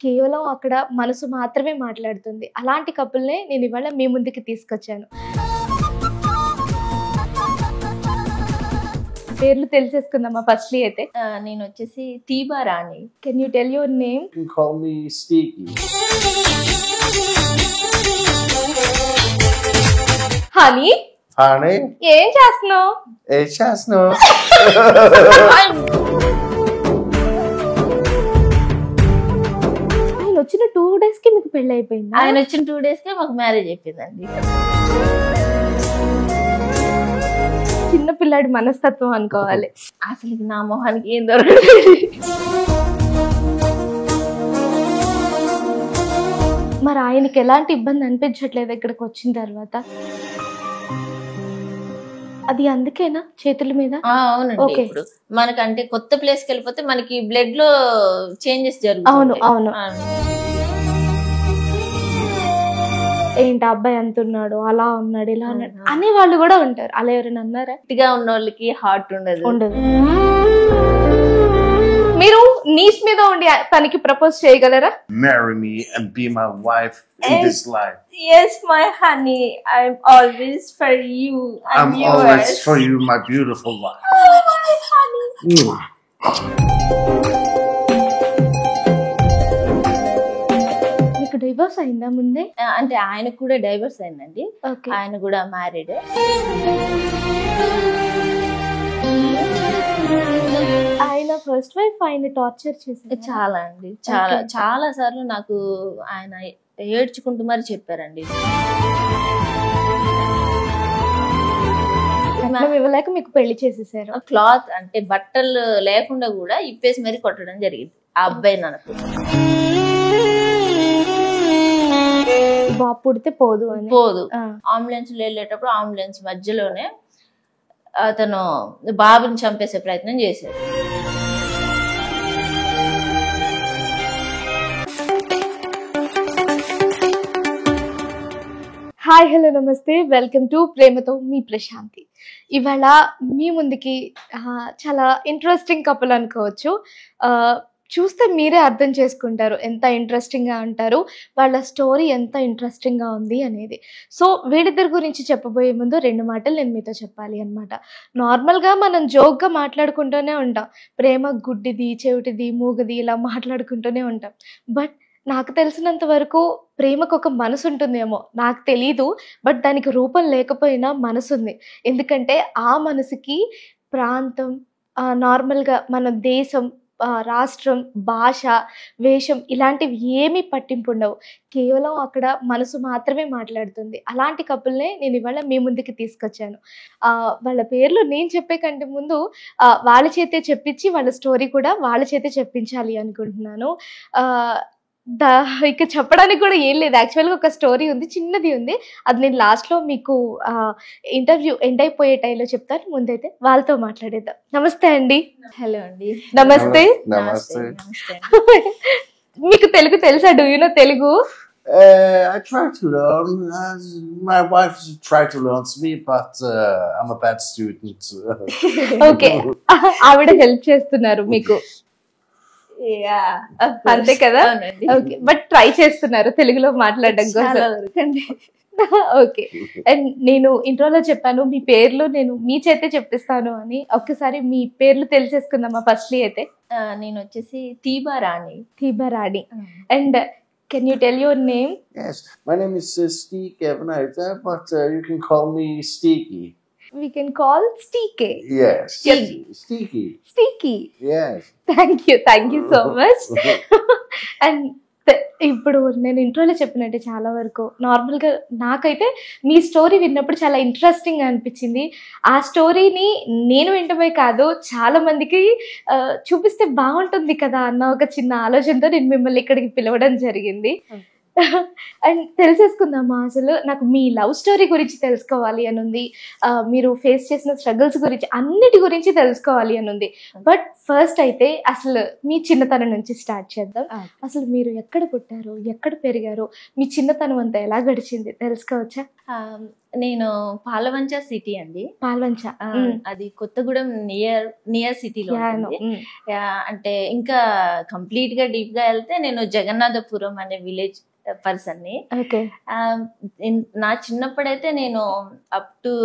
కేవలం అక్కడ మనసు మాత్రమే మాట్లాడుతుంది. అలాంటి కపుల్‌నే నేను ఇవాళ మీ ముందుకి తీసుకొచ్చాను. పేర్లు తెలిసేసుకుందామా ఫస్ట్‌లీ అయితే? నేనొచ్చేసి Teeba Rani. Can you tell your name? You can call me Steaky. Honey, Honey, ఏం చేస్తున్నావు? ఏం చేస్తున్నావు? ఆయన వచ్చిన 2 డేస్‌కి మీకు పెళ్లి అయిపోయిందా? ఆయన వచ్చిన 2 డేస్కే మాకు మ్యారేజ్ అయిపోయిందండి. చిన్న పిల్లాడి మనస్తత్వం అనుకోవాలి. అసలు నా మొహానికి ఏం దొరకలేదు. మరి ఆయనకి ఎలాంటి ఇబ్బంది అనిపించట్లేదు ఇక్కడికి వచ్చిన తర్వాత? అది అందుకేనా చేతుల మీద? అవునండి. Okay. ఇప్పుడు మనకంటే కొత్త ప్లేస్ కి వెళ్ళిపోతే మనకి బ్లడ్ లో చేంజెస్ అవును జరుగుతాయి. అవును. ఏంటి అబ్బాయి అంత ఉన్నాడు, అలా ఉన్నాడు, ఇలా ఉన్నాడు అనే వాళ్ళు కూడా ఉంటారు. అలా ఎవరైనా అన్నారా? గట్టిగా ఉన్న వాళ్ళకి హార్ట్ ఉండదు. ఉండదు. మీరు నీస్ మీద ఉండి తనకి ప్రపోజ్ చేయగలరా? Marry me and be my wife in this life. Yes, my honey, I'm always for you. I'm always for you, my beautiful wife. My honey. Mwah. మీకు డివోర్స్ అయిందా ముందే? అంటే ఆయనకు కూడా డైవర్స్ అయిందండి. ఓకే. ఆయన కూడా మ్యారీడ్. ఆయన ఫస్ట్ వైఫ్ ఆయన టార్చర్ చేశారు. చాలా అండి, చాలా Okay. చాలా సార్లు నాకు ఆయన ఏడ్చుకుంటూ మరి చెప్పారండి. కట్నం ఇవ్వలేక మీకు పెళ్లి చేసేసారు. క్లాత్ అంటే బట్టలు లేకుండా కూడా ఇప్పేసి మరి కొట్టడం జరిగింది ఆ అబ్బాయి నాకు. బాబు పుడితే పోదు అని. పోదు. ఆ. అంబులెన్స్ లో వెళ్ళేటప్పుడు అంబులెన్స్ మధ్యలోనే అతను బాబుని చంపేసే ప్రయత్నం చేశాడు. హాయ్ హలో నమస్తే, వెల్కమ్ టు ప్రేమతో మీ ప్రశాంతి. ఇవాళ మీ ముందుకి చాలా ఇంట్రెస్టింగ్ కపుల్ అనుకోవచ్చు. చూస్తే మీరే అర్థం చేసుకుంటారు ఎంత ఇంట్రెస్టింగ్గా ఉంటారు, వాళ్ళ స్టోరీ ఎంత ఇంట్రెస్టింగ్గా ఉంది అనేది. సో వీళ్ళిద్దరి గురించి చెప్పబోయే ముందు 2 మాటలు నేను మీతో చెప్పాలి అనమాట. నార్మల్గా మనం జోక్గా మాట్లాడుకుంటూనే ఉంటాం, ప్రేమ గుడ్డిది, చెవిటిది, మూగది ఇలా మాట్లాడుకుంటూనే ఉంటాం. బట్ నాకు తెలిసినంత వరకు ప్రేమకు ఒక మనసు ఉంటుందేమో, నాకు తెలీదు. బట్ దానికి రూపం లేకపోయినా మనసు ఉంది. ఎందుకంటే ఆ మనసుకి ప్రాంతం, నార్మల్గా మన దేశం, రాష్ట్రం, భాష, వేషం ఇలాంటివి ఏమీ పట్టింపు ఉండవు. కేవలం అక్కడ మనసు మాత్రమే మాట్లాడుతుంది. అలాంటి కపుల్నే నేను ఇవాళ మీ ముందుకి తీసుకొచ్చాను. వాళ్ళ పేర్లు నేను చెప్పే కంటే ముందు వాళ్ళ చేతే చెప్పించి వాళ్ళ స్టోరీ కూడా వాళ్ళ చేతే చెప్పించాలి అనుకుంటున్నాను. ఇక చెప్పడానికి కూడా ఏం లేదు. యాక్చువల్గా ఒక స్టోరీ ఉంది, చిన్నది ఉంది. అది నేను లాస్ట్లో మీకు ఇంటర్వ్యూ ఎండ్ అయిపోయే టైంలో చెప్తాను. ముందైతే వాళ్ళతో మాట్లాడేద్దాం. నమస్తే అండి. హలో అండి. నమస్తే. Namaste. మీకు తెలుగు తెలుసా? Do you know Telugu? I try to learn. My wife tried to learn me, but I'm a bad student. Okay. ఆవిడ హెల్ప్ చేస్తున్నారు మీకు, అంతే కదా? ఓకే. బట్ ట్రై చేస్తున్నారు తెలుగులో మాట్లాడడం కోసం. ఓకే. అండ్ నేను ఇంట్రోలో చెప్పాను మీ పేర్లు నేను మీ చేతే చెప్పిస్తాను అని. ఒక్కసారి మీ పేర్లు తెలిసేసుకుందామా ఫస్ట్లీ అయితే? నేను వచ్చేసి Teeba Rani. Teeba Rani. And can you tell your name? Yes, my name is Steek Ebeneiter, but you can call me Steaky. We can call Steaky. Yes, Steaky. Steaky. Yes. Thank you so much. And ఇప్పుడు నేను ఇంట్రోలో చెప్పినట్టే చాలా వరకు నార్మల్గా నాకైతే మీ story విన్నప్పుడు చాలా interesting అనిపించింది. ఆ స్టోరీని నేను వింటమే కాదు, చాలా మందికి చూపిస్తే బాగుంటుంది కదా అన్న ఒక చిన్న ఆలోచనతో నేను మిమ్మల్ని ఇక్కడికి పిలవడం జరిగింది. అండ్ తెలిసేసుకుందామా, అసలు నాకు మీ లవ్ స్టోరీ గురించి తెలుసుకోవాలి అని ఉంది. మీరు ఫేస్ చేసిన స్ట్రగుల్స్ గురించి, అన్నిటి గురించి తెలుసుకోవాలి అని ఉంది. బట్ ఫస్ట్ అయితే అసలు మీ చిన్నతనం నుంచి స్టార్ట్ చేద్దాం. అసలు మీరు ఎక్కడ పుట్టారు, ఎక్కడ పెరిగారు, మీ చిన్నతనం అంతా ఎలా గడిచింది తెలుసుకోవచ్చా? నేను పాలవంచ సిటీ అండి. పాల్వంచ. అది కొత్తగూడెం నియర్ సిటీలో ఉంటుంది. అంటే ఇంకా కంప్లీట్ గా డీప్ గా వెళ్తే నేను జగన్నాథపురం అనే విలేజ్ పర్సన్ ని. నా చిన్నప్పుడైతే నేను up to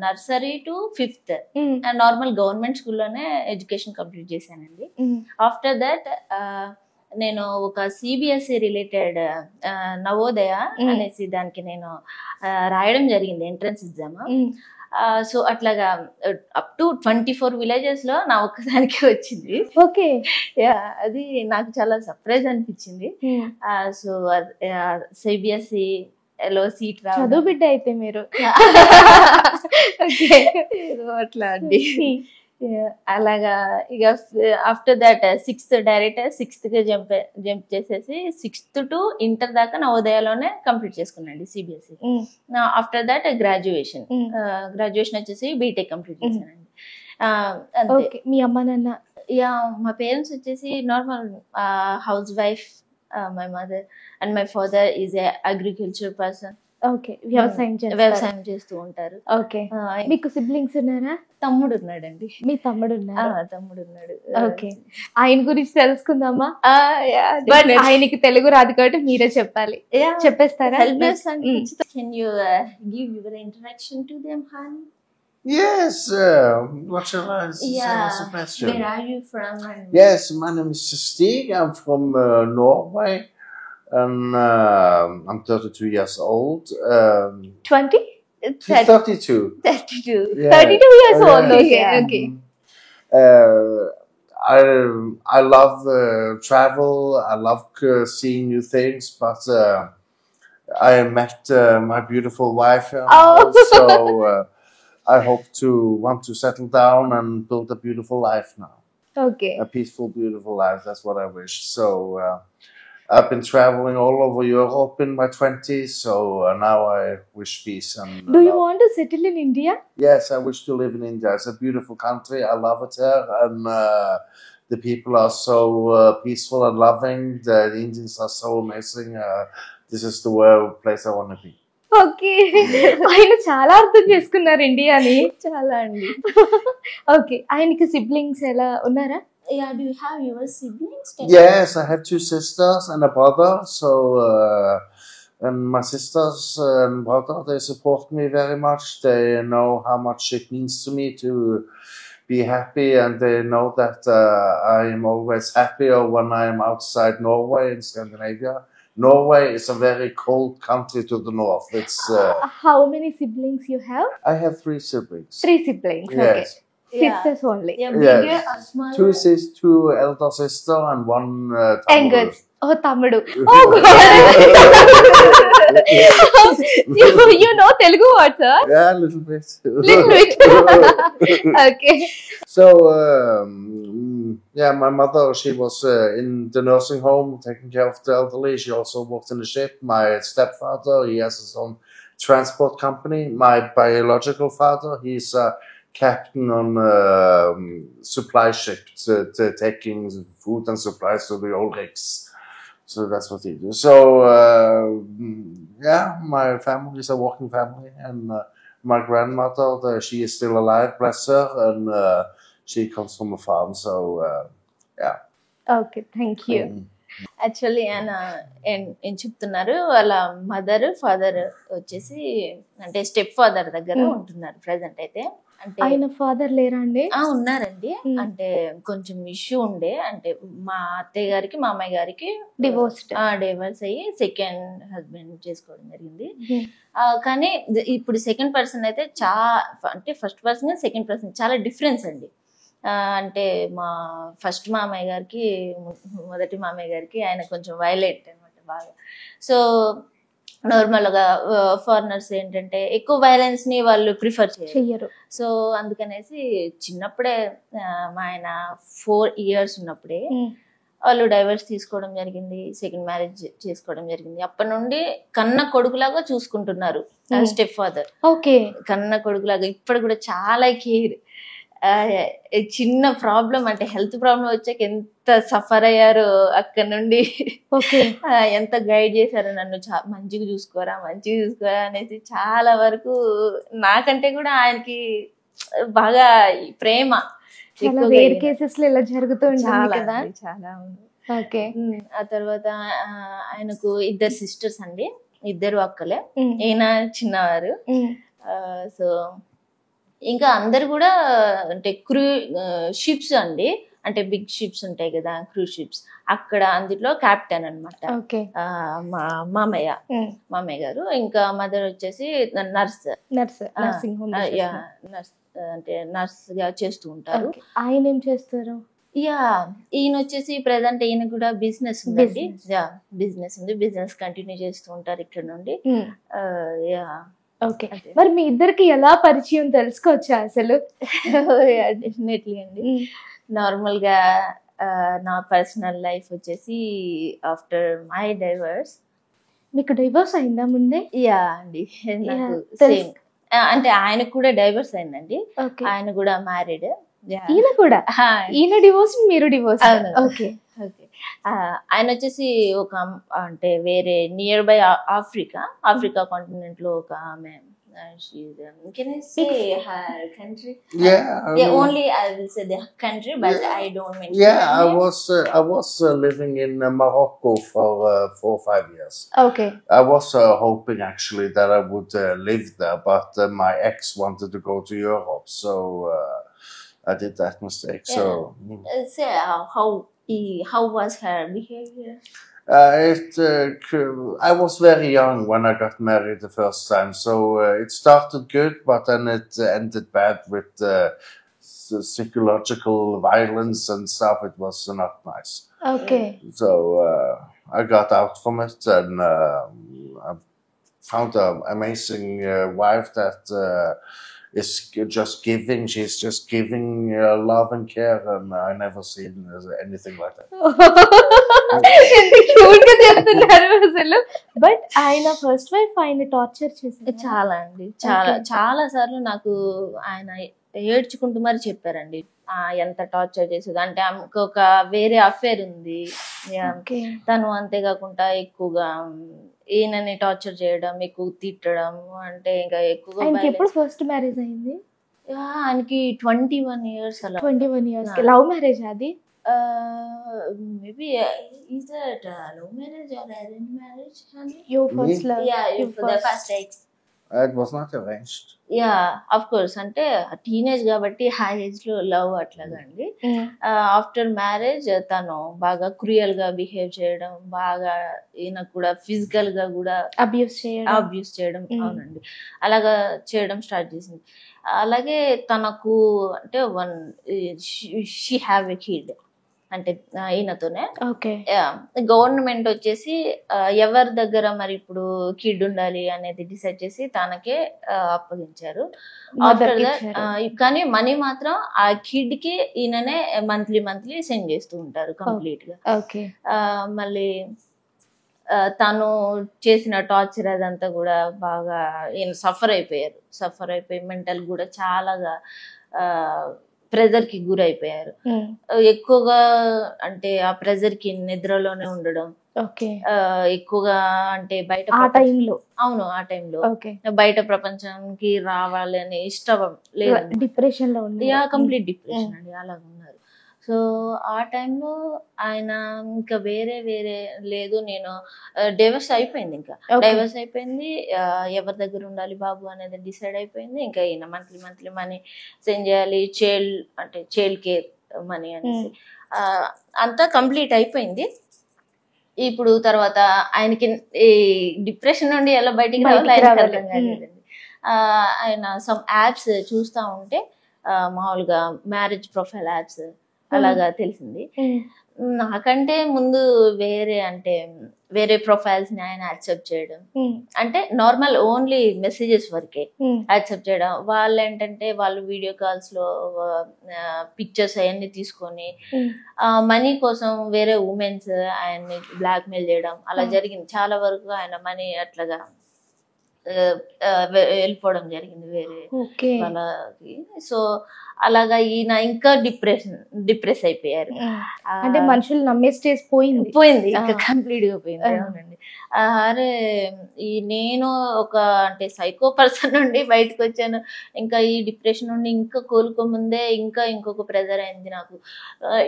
nursery to 5th normal government స్కూల్లోనే ఎడ్యుకేషన్ కంప్లీట్ చేశానండి. ఆఫ్టర్ దట్ నేను ఒక సిబిఎస్ఈ రిలేటెడ్ నవోదయ అనేసి దానికి నేను రాయడం జరిగింది ఎంట్రన్స్ ఎగ్జామ్. సో అట్లాగా అప్ టు 24 విలేజెస్ లో నా ఒక్కదానికి వచ్చింది. ఓకే, అది నాకు చాలా సర్ప్రైజ్ అనిపించింది. సో సిబిఎస్ఈ లో సీట్ చదువు బిడ్డ అయితే మీరు. అట్లా అండి. అలాగా ఇక after that 6th direct 6th కి జంప్ చేసేసి 6th టు ఇంటర్ దాకా నవోదయలోనే కంప్లీట్ చేసుకున్నాండి సిబిఎస్ఈ. ఆఫ్టర్ దట్ గ్రాడ్యుయేషన్ వచ్చేసి బీటెక్ కంప్లీట్ చేశానండి. అంతే. మీ అమ్మ నాన్న? యా, మా పేరెంట్స్ వచ్చేసి normal housewife. My mother and my father is a agriculture person. Okay, వ్యవసాయం చేస్తూ ఉంటారు. ఓకే, మీకు సిబ్లింగ్స్ ఉన్నారా? తమ్ముడు ఉన్నాడండి. మీ తమ్ముడు ఉన్నాడు? తమ్ముడు ఉన్నాడు. ఓకే, ఆయన గురించి తెలుసుకుందామా? బట్ ఆయనకి తెలుగు రాదు కాబట్టి మీరే చెప్పాలి. చెప్పేస్తారా? Can you give your introduction to them, honey? Yes, what shall I say? Sebastian? Where are you from? Yes, my name is Stig. I'm from Norway. And I'm 32 years old. 20? 32. 32. Yeah. 32 years old. Okay, Yeah. okay. I love travel. I love seeing new things. But I met my beautiful wife here now, so I hope to want to settle down and build a beautiful life now. Okay. A peaceful, beautiful life. That's what I wish. So. I've been traveling all over Europe in my 20s, so now I wish peace. And do you want to settle in India? Yes, I wish to live in India. It's a beautiful country. I love it here, and the people are so peaceful and loving. The Indians are so amazing. This is the place I want to be. Okay, ఆయన చాలా అర్థం చేసుకున్నారు ఇండియాని. చాలా అండి. Okay, ఆయనకి siblings ఎలా ఉన్నారా? Yeah, do you have your siblings? Yes, I have 2 sisters and a brother. So, and my sisters and brother, they support me very much. They know how much it means to me to be happy, and they know that I am always happier when I am outside Norway in Scandinavia. Norway is a very cold country to the north. It's how many siblings you have? I have 3 siblings. 3 siblings. Yes. Okay. Sisters only. Yeah, Yes. bigger or smaller? 2 elder sister and 1 younger. Oh, తమ్ముడు. Oh God. you know Telugu words, sir? Yeah, a little bit. Little bit. Okay. So, yeah, my mother, she was in the nursing home taking care of the elderly. She also worked in the ship. My stepfather, he has his own transport company. My biological father, he's captain on supply ship to taking food and supplies to the old rigs. So that's what he do. So yeah, my family is a working family, and my grandmother, she is still alive, bless her, and she comes from a farm. So yeah. Okay, thank you. Actually ఆయన ఏం చెప్తున్నారు, వాళ్ళ mother father వచ్చేసి అంటే step father దగ్గర ఉంటున్నారు present అయితే. అంటే ఆయన ఫాదర్ లేరా అండి? ఉన్నారండి. అంటే కొంచెం ఇష్యూ ఉండే, అంటే మా అత్తయ్య గారికి మా అమ్మాయి గారికి డివోర్స్ అయ్యి సెకండ్ హస్బెండ్ చేసుకోవడం జరిగింది. కానీ ఇప్పుడు సెకండ్ పర్సన్ అయితే అంటే ఫస్ట్ పర్సన్ సెకండ్ పర్సన్ చాలా డిఫరెన్స్ అండి. అంటే మా ఫస్ట్ మామయ్య గారికి మొదటి మామయ్య గారికి ఆయన కొంచెం వైలెంట్ అనమాట బాగా. సో నార్మల్గా ఫారినర్స్ ఏంటంటే ఎక్కువ వైలెన్స్ ని వాళ్ళు ప్రిఫర్ చేయరు. సో అందుకనేసి చిన్నప్పుడే మా ఆయన 4 years ఉన్నప్పుడే వాళ్ళు డైవర్స్ తీసుకోవడం జరిగింది, సెకండ్ మ్యారేజ్ చేసుకోవడం జరిగింది. అప్పటి నుండి కన్న కొడుకులాగా చూసుకుంటున్నారు స్టెప్ ఫాదర్. ఓకే, కన్న కొడుకులాగా ఇప్పుడు కూడా చాలా కేర్. చిన్న ప్రాబ్లం అంటే హెల్త్ ప్రాబ్లం వచ్చాక ఎంత సఫర్ అయ్యారో అక్కడ నుండి ఎంత గైడ్ చేశారో నన్ను, మంచిగా చూసుకోరా అనేసి చాలా వరకు నాకంటే కూడా ఆయనకి బాగా ప్రేమ. కేసెస్ లో ఇలా జరుగుతూ చాలా చాలా ఉంది. ఆ తర్వాత ఆయనకు 2 సిస్టర్స్ అండి, 2 అక్కలే, ఈయన చిన్నవారు. సో ఇంకా అందరు కూడా అంటే షిప్స్ అండి, అంటే బిగ్ షిప్స్ ఉంటాయి కదా, క్రూజ్ షిప్స్, అక్కడ అందులో కెప్టెన్ అనమాట మా మామయ్య గారు. ఇంకా మదర్ వచ్చేసి నర్స్ అంటే నర్స్ గా చేస్తూ ఉంటారు. ఆయన ఏం చేస్తారు? ఈయన వచ్చేసి ప్రెసెంట్ ఈయన కూడా బిజినెస్ ఉందండి, బిజినెస్ కంటిన్యూ చేస్తూ ఉంటారు ఇక్కడ నుండి. ఓకే, మరి మీ ఇద్దరికి ఎలా పరిచయం తెలుసుకోవచ్చా అసలు? డెఫినెట్లీ అండి. నార్మల్ గా నా పర్సనల్ లైఫ్ వచ్చేసి ఆఫ్టర్ మై డైవర్స్. మీకు డైవర్స్ అయిందా ముందే? అండి, నాకు సేమ్ అంటే ఆయనకు కూడా డైవర్స్ అయిందండి, ఆయన కూడా మ్యారీడ్. ఈయన కూడా? ఈయన డివోర్స్, మీరు డివోర్స్? ఓకే. ఆయన వచ్చేసి ఒక అంటే వేరే నియర్ బై ఆఫ్రికా కాంటినెంట్ లో ఒక ఆమె. Can I say her country? Only I will say the country, but I don't mention. I was living in Morocco for 4 or 5 years. Okay. I was hoping actually that I would live there, but my ex wanted to go to Europe, so I did that mistake. So say how was her behavior? I was very young when I got married the first time, so it started good, but then it ended bad with psychological violence and stuff. It was not nice. Okay. So I got out from it, and I found an amazing wife that is just giving. She's just giving love and care, and I never seen anything like that. అసలు. But ఆయన first wife ఆయన torture చేశారు చాలా అండి, చాలా సార్లు నాకు ఆయన ఏడ్చుకుంటూ మరి చెప్పారండి ఎంత టార్చర్ చేసేది. అంటే ఆమెకు ఒక వేరే అఫేర్ ఉంది, తను అంతేకాకుండా ఎక్కువగా ఈయనని టార్చర్ చేయడం, ఎక్కువ తిట్టడం, అంటే ఇంకా ఎక్కువగా. ఎప్పుడు ఫస్ట్ మ్యారేజ్ అయింది ఆయనకి 21 years అలా. 21 years. లవ్ మ్యారేజ్ అది? Maybe is that love marriage or arranged marriage? Your first love? The first ex. It was not arranged. Of course. అంటే టీనేజ్ కాబట్టి ఆ ఏజ్ లో లవ్ అట్లాగా అండి. ఆఫ్టర్ మ్యారేజ్ తను బాగా క్రూయల్ గా బిహేవ్ చేయడం, బాగా ఈయన కూడా ఫిజికల్ గా కూడా అబ్యూస్ చేయడం. అవునండి, అలాగా చేయడం స్టార్ట్ చేసింది. అలాగే తనకు అంటే షీ హ్యావ్ ఎ కిడ్, అంటే ఈయనతోనే. గవర్నమెంట్ వచ్చేసి ఎవరి దగ్గర మరి ఇప్పుడు కిడ్ ఉండాలి అనేది డిసైడ్ చేసి తనకే అప్పగించారు. కానీ మనీ మాత్రం ఆ కిడ్ కి ఈయననే మంత్లీ సెండ్ చేస్తూ ఉంటారు కంప్లీట్ గా. మళ్ళీ తను చేసిన టార్చర్ అదంతా కూడా బాగా ఈయన సఫర్ అయిపోయి మెంటల్ కూడా చాలాగా ప్రెజర్ కి గురైపోయారు. ఎక్కువగా అంటే ఆ ప్రెజర్ కి నిద్రలోనే ఉండడం, ఎక్కువగా అంటే బయట ఆ టైంలో బయట ప్రపంచానికి రావాలని ఇష్టం లేదు, డిప్రెషన్ లో కంప్లీట్ డిప్రెషన్ అండి, అలాగ ఉన్నారు. సో ఆ టైంలో ఆయన ఇంకా వేరే లేదు, నేను డైవర్స్ అయిపోయింది, ఎవరి దగ్గర ఉండాలి బాబు అనేది డిసైడ్ అయిపోయింది. ఇంకా ఈయన మంత్లీ మనీ సెండ్ చేయాలి, చైల్డ్ కేర్ మనీ అనేసి అంతా కంప్లీట్ అయిపోయింది. ఇప్పుడు తర్వాత ఆయనకి ఈ డిప్రెషన్ నుండి ఎలా బయటికి రావాలి, ఆయన సమ్ యాప్స్ చూస్తూ ఉంటే మామూలుగా మ్యారేజ్ ప్రొఫైల్ యాప్స్ అలాగా తెలిసింది. నాకంటే ముందు వేరే ప్రొఫైల్స్ ని ఆయన యాక్సెప్ట్ చేయడం, అంటే నార్మల్ ఓన్లీ మెసేజెస్ వరకే యాక్సెప్ట్ చేయడం. వాళ్ళు ఏంటంటే వాళ్ళు వీడియో కాల్స్ లో పిక్చర్స్ అవన్నీ తీసుకొని మనీ కోసం వేరే ఉమెన్స్ ఆయన్ని బ్లాక్ మెయిల్ చేయడం అలా జరిగింది. చాలా వరకు ఆయన మనీ అట్లాగా వెళ్ళిపోవడం జరిగింది వేరే ఓకే. వాళ్ళకి. సో అలాగా ఈయన ఇంకా డిప్రెస్ అయిపోయారు. అంటే మనుషులు నమ్మే స్టేజ్ పోయింది. పోయింది, ఇంకా ఆ. కంప్లీట్ గా పోయింది. అవునండి. అరే నేను ఒక అంటే సైకో పర్సన్ నుండి బయటకు వచ్చాను, ఇంకా ఈ డిప్రెషన్ నుండి ఇంకా కోలుకోముందే ఇంకా ఇంకొక ప్రెజర్ అయింది నాకు.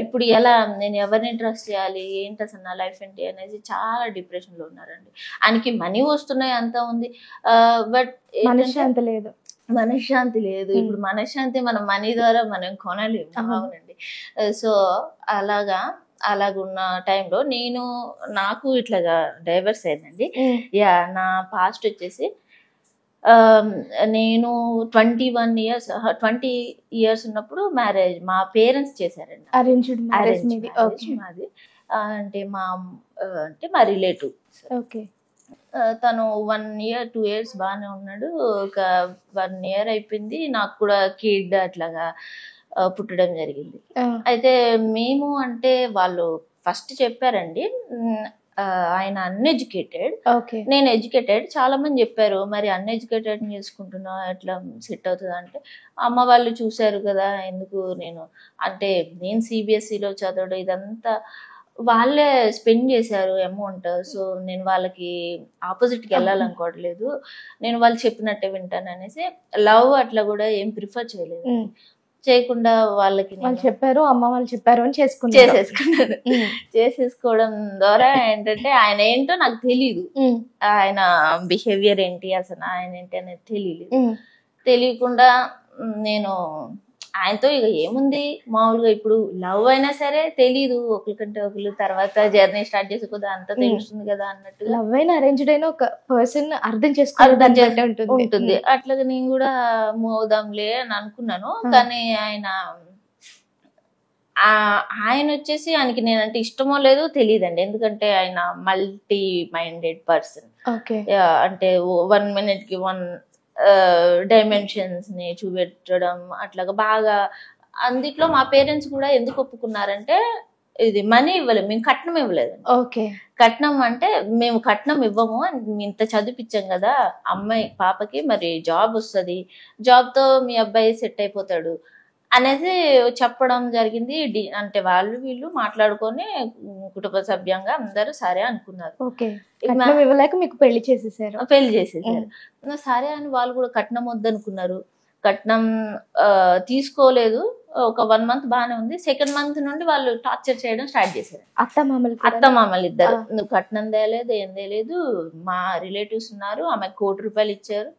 ఇప్పుడు ఎలా, నేను ఎవరిని ట్రస్ట్ చేయాలి, ఏంటి అసలు నా లైఫ్ ఏంటి అనేది చాలా డిప్రెషన్ లో ఉన్నారండి. ఆయనకి మనీ వస్తున్నాయి, అంతా ఉంది, బట్ మనశ్శాంతి లేదు. మనశ్శాంతి లేదు. ఇప్పుడు మనశ్శాంతి మనం మనీ ద్వారా మనం కొనలేము. అవునండి. సో అలాగున్న టైంలో నాకు ఇట్లాగా డైవర్స్ అయిందండి. యా, నా పాస్ట్ వచ్చేసి నేను 20 years ఉన్నప్పుడు మ్యారేజ్ మా పేరెంట్స్ చేశారండి. అరేంజ్డ్ మ్యారేజ్ మాది. అంటే మా రిలేటివ్. ఓకే. తను 1 year 2 years బాగానే ఉన్నాడు. ఒక 1 year అయిపోయింది, నాకు కూడా కిడ్ అట్లాగా పుట్టడం జరిగింది. అయితే మేము అంటే వాళ్ళు ఫస్ట్ చెప్పారండి, ఆయన అన్ఎడ్యుకేటెడ్, నేను ఎడ్యుకేటెడ్. చాలా మంది చెప్పారు, మరి అన్ఎడ్యుకేటెడ్ చేసుకుంటున్నావు, ఎట్లా సెట్ అవుతుంది అంటే, అమ్మ వాళ్ళు చూశారు కదా, ఎందుకు నేను సిబిఎస్ఈలో చదవడం ఇదంతా వాళ్ళే స్పెండ్ చేశారు అమౌంట్. సో నేను వాళ్ళకి ఆపోజిట్కి వెళ్ళాలనుకోవట్లేదు, నేను వాళ్ళు చెప్పినట్టే వింటాను అనేసి లవ్ అట్లా కూడా ఏం ప్రిఫర్ చేయకుండా వాళ్ళకి చెప్పారు, అమ్మ వాళ్ళు చెప్పారు అని చేసేసుకోవడం ద్వారా ఏంటంటే ఆయన ఏంటో నాకు తెలీదు, ఆయన బిహేవియర్ ఏంటి అసలు ఆయన ఏంటి అనేది తెలియకుండా నేను ఆయనతో ఇక ఏముంది మామూలుగా, ఇప్పుడు లవ్ అయినా సరే తెలీదు, ఒకరికంటే ఒకరు తర్వాత జర్నీ స్టార్ట్ చేసి కదా అంతా తెలుస్తుంది కదా అన్నట్టు. లవ్ అయినా అరేంజ్డ్ అయినా ఒక పర్సన్ అర్థం చేసుకోవాలి ఉంటుంది. అట్లాగా నేను కూడా మూవ్ అవుదాంలే అని అనుకున్నాను. కానీ ఆయన వచ్చేసి ఆయనకి నేనంటే ఇష్టమో లేదో తెలియదండి, ఎందుకంటే ఆయన మల్టీ మైండెడ్ పర్సన్. అంటే 1 minute కి 1 డైమెన్షన్స్ ని చూపెట్టడం అట్లాగా బాగా. అందుట్లో మా పేరెంట్స్ కూడా ఎందుకు ఒప్పుకున్నారంటే, ఇది మనీ ఇవ్వలేదు, మేము కట్నం ఇవ్వలేదు. కట్నం అంటే మేము కట్నం ఇవ్వము, ఇంత చదివిపించాం కదా అమ్మాయి పాపకి, మరి జాబ్ వస్తుంది, జాబ్ తో మీ అబ్బాయి సెట్ అయిపోతాడు అనేది చెప్పడం జరిగింది. అంటే వీళ్ళు మాట్లాడుకొని కుటుంబ సభ్యంగా అందరూ సరే అనుకున్నారు. పెళ్లి చేసేసారు. సరే అని వాళ్ళు కూడా కట్నం వద్దనుకున్నారు. కట్నం తీసుకోలేదు. ఒక 1 month బాగానే ఉంది. 2nd month నుండి వాళ్ళు టార్చర్ చేయడం స్టార్ట్ చేశారు. అత్త మామలు ఇద్దరు, నువ్వు కట్నం తేలేదు, ఏం తేలేదు, మా రిలేటివ్స్ ఉన్నారు, ఆమె 1 కోటి రూపాయలు ఇచ్చారు,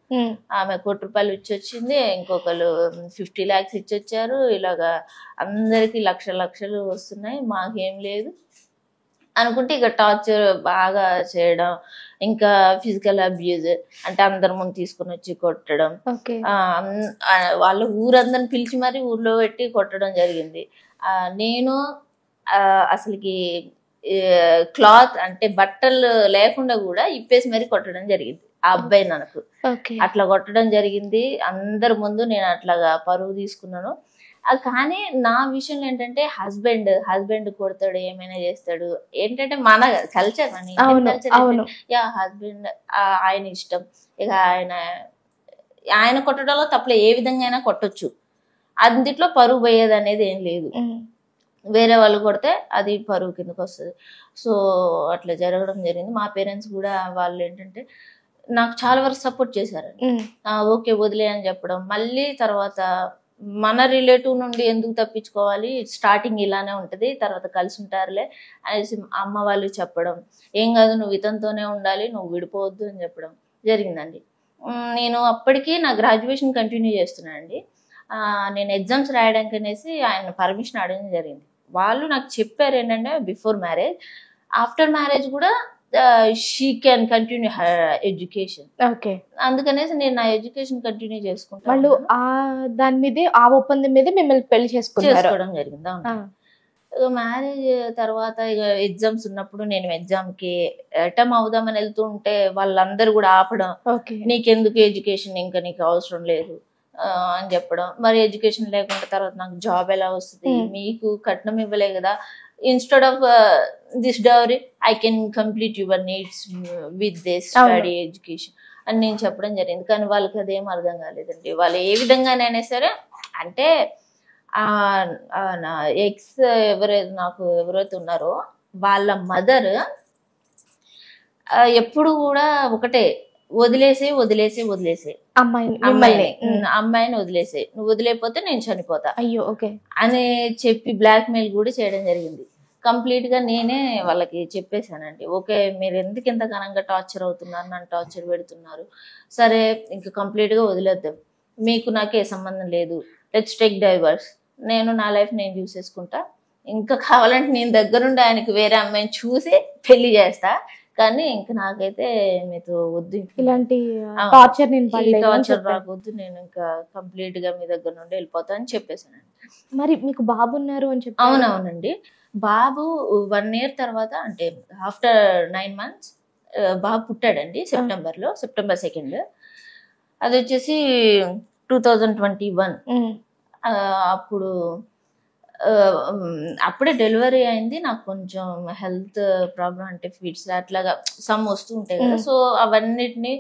ఆమె 1 కోటి రూపాయలు ఇచ్చొచ్చింది, ఇంకొకరు 50 lakhs ఇచ్చొచ్చారు, ఇలాగా అందరికి లక్షలు వస్తున్నాయి, మాకేం లేదు అనుకుంటే ఇక టార్చర్ బాగా చేయడం, ఇంకా ఫిజికల్ అబ్యూజ్ అంటే అందరి ముందు తీసుకుని వచ్చి కొట్టడం, వాళ్ళ ఊరందరిని పిలిచి మరి ఊర్లో పెట్టి కొట్టడం జరిగింది. నేను అసలుకి క్లాత్ అంటే బట్టలు లేకుండా కూడా ఇప్పేసి మరి కొట్టడం జరిగింది ఆ అబ్బాయి నాకు. అట్లా కొట్టడం జరిగింది అందరి ముందు. నేను అట్లాగా పరువు తీసుకున్నాను. కానీ నా విషయంలో ఏంటంటే హస్బెండ్ కొడతాడు, ఏమైనా చేస్తాడు, ఏంటంటే మన కల్చర్ అని హస్బెండ్ ఆయన ఇష్టం, ఇక ఆయన కొట్టడంలో తప్పలే, ఏ విధంగా అయినా కొట్టొచ్చు, అందుట్లో పరువు పోయేది అనేది ఏం లేదు. వేరే వాళ్ళు కొడితే అది పరువు కిందకు వస్తుంది. సో అట్లా జరగడం జరిగింది. మా పేరెంట్స్ కూడా వాళ్ళు ఏంటంటే నాకు చాలా వరకు సపోర్ట్ చేశారండి. ఓకే వదిలే అని చెప్పడం. మళ్ళీ తర్వాత మన రిలేటివ్ నుండి ఎందుకు తప్పించుకోవాలి, స్టార్టింగ్ ఇలానే ఉంటది, తర్వాత కలిసి ఉంటారులే అనేసి అమ్మ వాళ్ళు చెప్పడం, ఏం కాదు నువ్వు ఇతనితోనే ఉండాలి, నువ్వు విడిపోవద్దు అని చెప్పడం జరిగిందండి. నేను అప్పటికి నా గ్రాడ్యుయేషన్ కంటిన్యూ చేస్తున్నానండి. నేను ఎగ్జామ్స్ రాయడానికి అనేసి ఆయన పర్మిషన్ అడగడం జరిగింది. వాళ్ళు నాకు చెప్పారు ఏంటంటే బిఫోర్ మ్యారేజ్, ఆఫ్టర్ మ్యారేజ్ కూడా she can continue her education. అందుకనేసి నేను నా ఎడ్యుకేషన్ కంటిన్యూ చేసుకుంటాను. వాళ్ళు దాని మీదే ఆ ఒప్పందం మీద మిమ్మల్ని పెళ్లి చేసుకోవడం జరిగింది. మ్యారేజ్ తర్వాత ఇక ఎగ్జామ్స్ ఉన్నప్పుడు నేను ఎగ్జామ్ కి అటెంప్ట్ అవుదామని వెళ్తూ ఉంటే వాళ్ళందరూ కూడా ఆపడం, నీకెందుకు ఎడ్యుకేషన్, ఇంకా నీకు అవసరం లేదు అని చెప్పడం. మరి ఎడ్యుకేషన్ లేకుండా తర్వాత నాకు జాబ్ ఎలా వస్తుంది, మీకు కట్నం ఇవ్వలే కదా, instead of this dowry I can complete your needs with this study education అని నేను చెప్పడం జరిగింది. కానీ వాళ్ళకి అదేం అర్థం కాలేదండి. వాళ్ళు ఏ విధంగానైనా సరే అంటే నా ఎక్స్ ఎవరైతే ఉన్నారో వాళ్ళ మదర్ ఎప్పుడు కూడా ఒకటే, వదిలేసే అమ్మాయిని వదిలేసే, నువ్వు వదిలేకపోతే నేను చనిపోతా అయ్యో ఓకే అని చెప్పి బ్లాక్ మెయిల్ కూడా చేయడం జరిగింది. కంప్లీట్ గా నేనే వాళ్ళకి చెప్పేశానండి, ఓకే మీరు ఎందుకు ఇంత ఘనంగా టార్చర్ అవుతున్నారు, నన్ను టార్చర్ పెడుతున్నారు, సరే ఇంకా కంప్లీట్ గా వదిలేద్దాం, మీకు నాకే సంబంధం లేదు, లెట్స్ టేక్ డైవర్స్, నేను నా లైఫ్ నేను చూసేసుకుంటా, ఇంకా కావాలంటే నేను దగ్గరుండి ఆయనకి వేరే అమ్మాయిని చూసి పెళ్లి చేస్తా, కానీ ఇంకా నాకైతే మీతో వద్దు, ఇలాంటి టార్చర్ రాకొద్దు, నేను ఇంకా కంప్లీట్ గా మీ దగ్గర నుండి వెళ్ళిపోతా అని చెప్పేసానండి. మరి మీకు బాబు ఉన్నారు అని చెప్పి? అవునవునండి, బాబు 1 year తర్వాత అంటే ఆఫ్టర్ 9 months బాబు పుట్టాడండి. September 2nd. అది వచ్చేసి 2021. అప్పుడు అప్పుడే డెలివరీ అయింది. నాకు కొంచెం హెల్త్ ప్రాబ్లం అంటే ఫిట్స్ అట్లాగా సమ్ వస్తూ ఉంటాయి కదా, సో అవన్నిటిని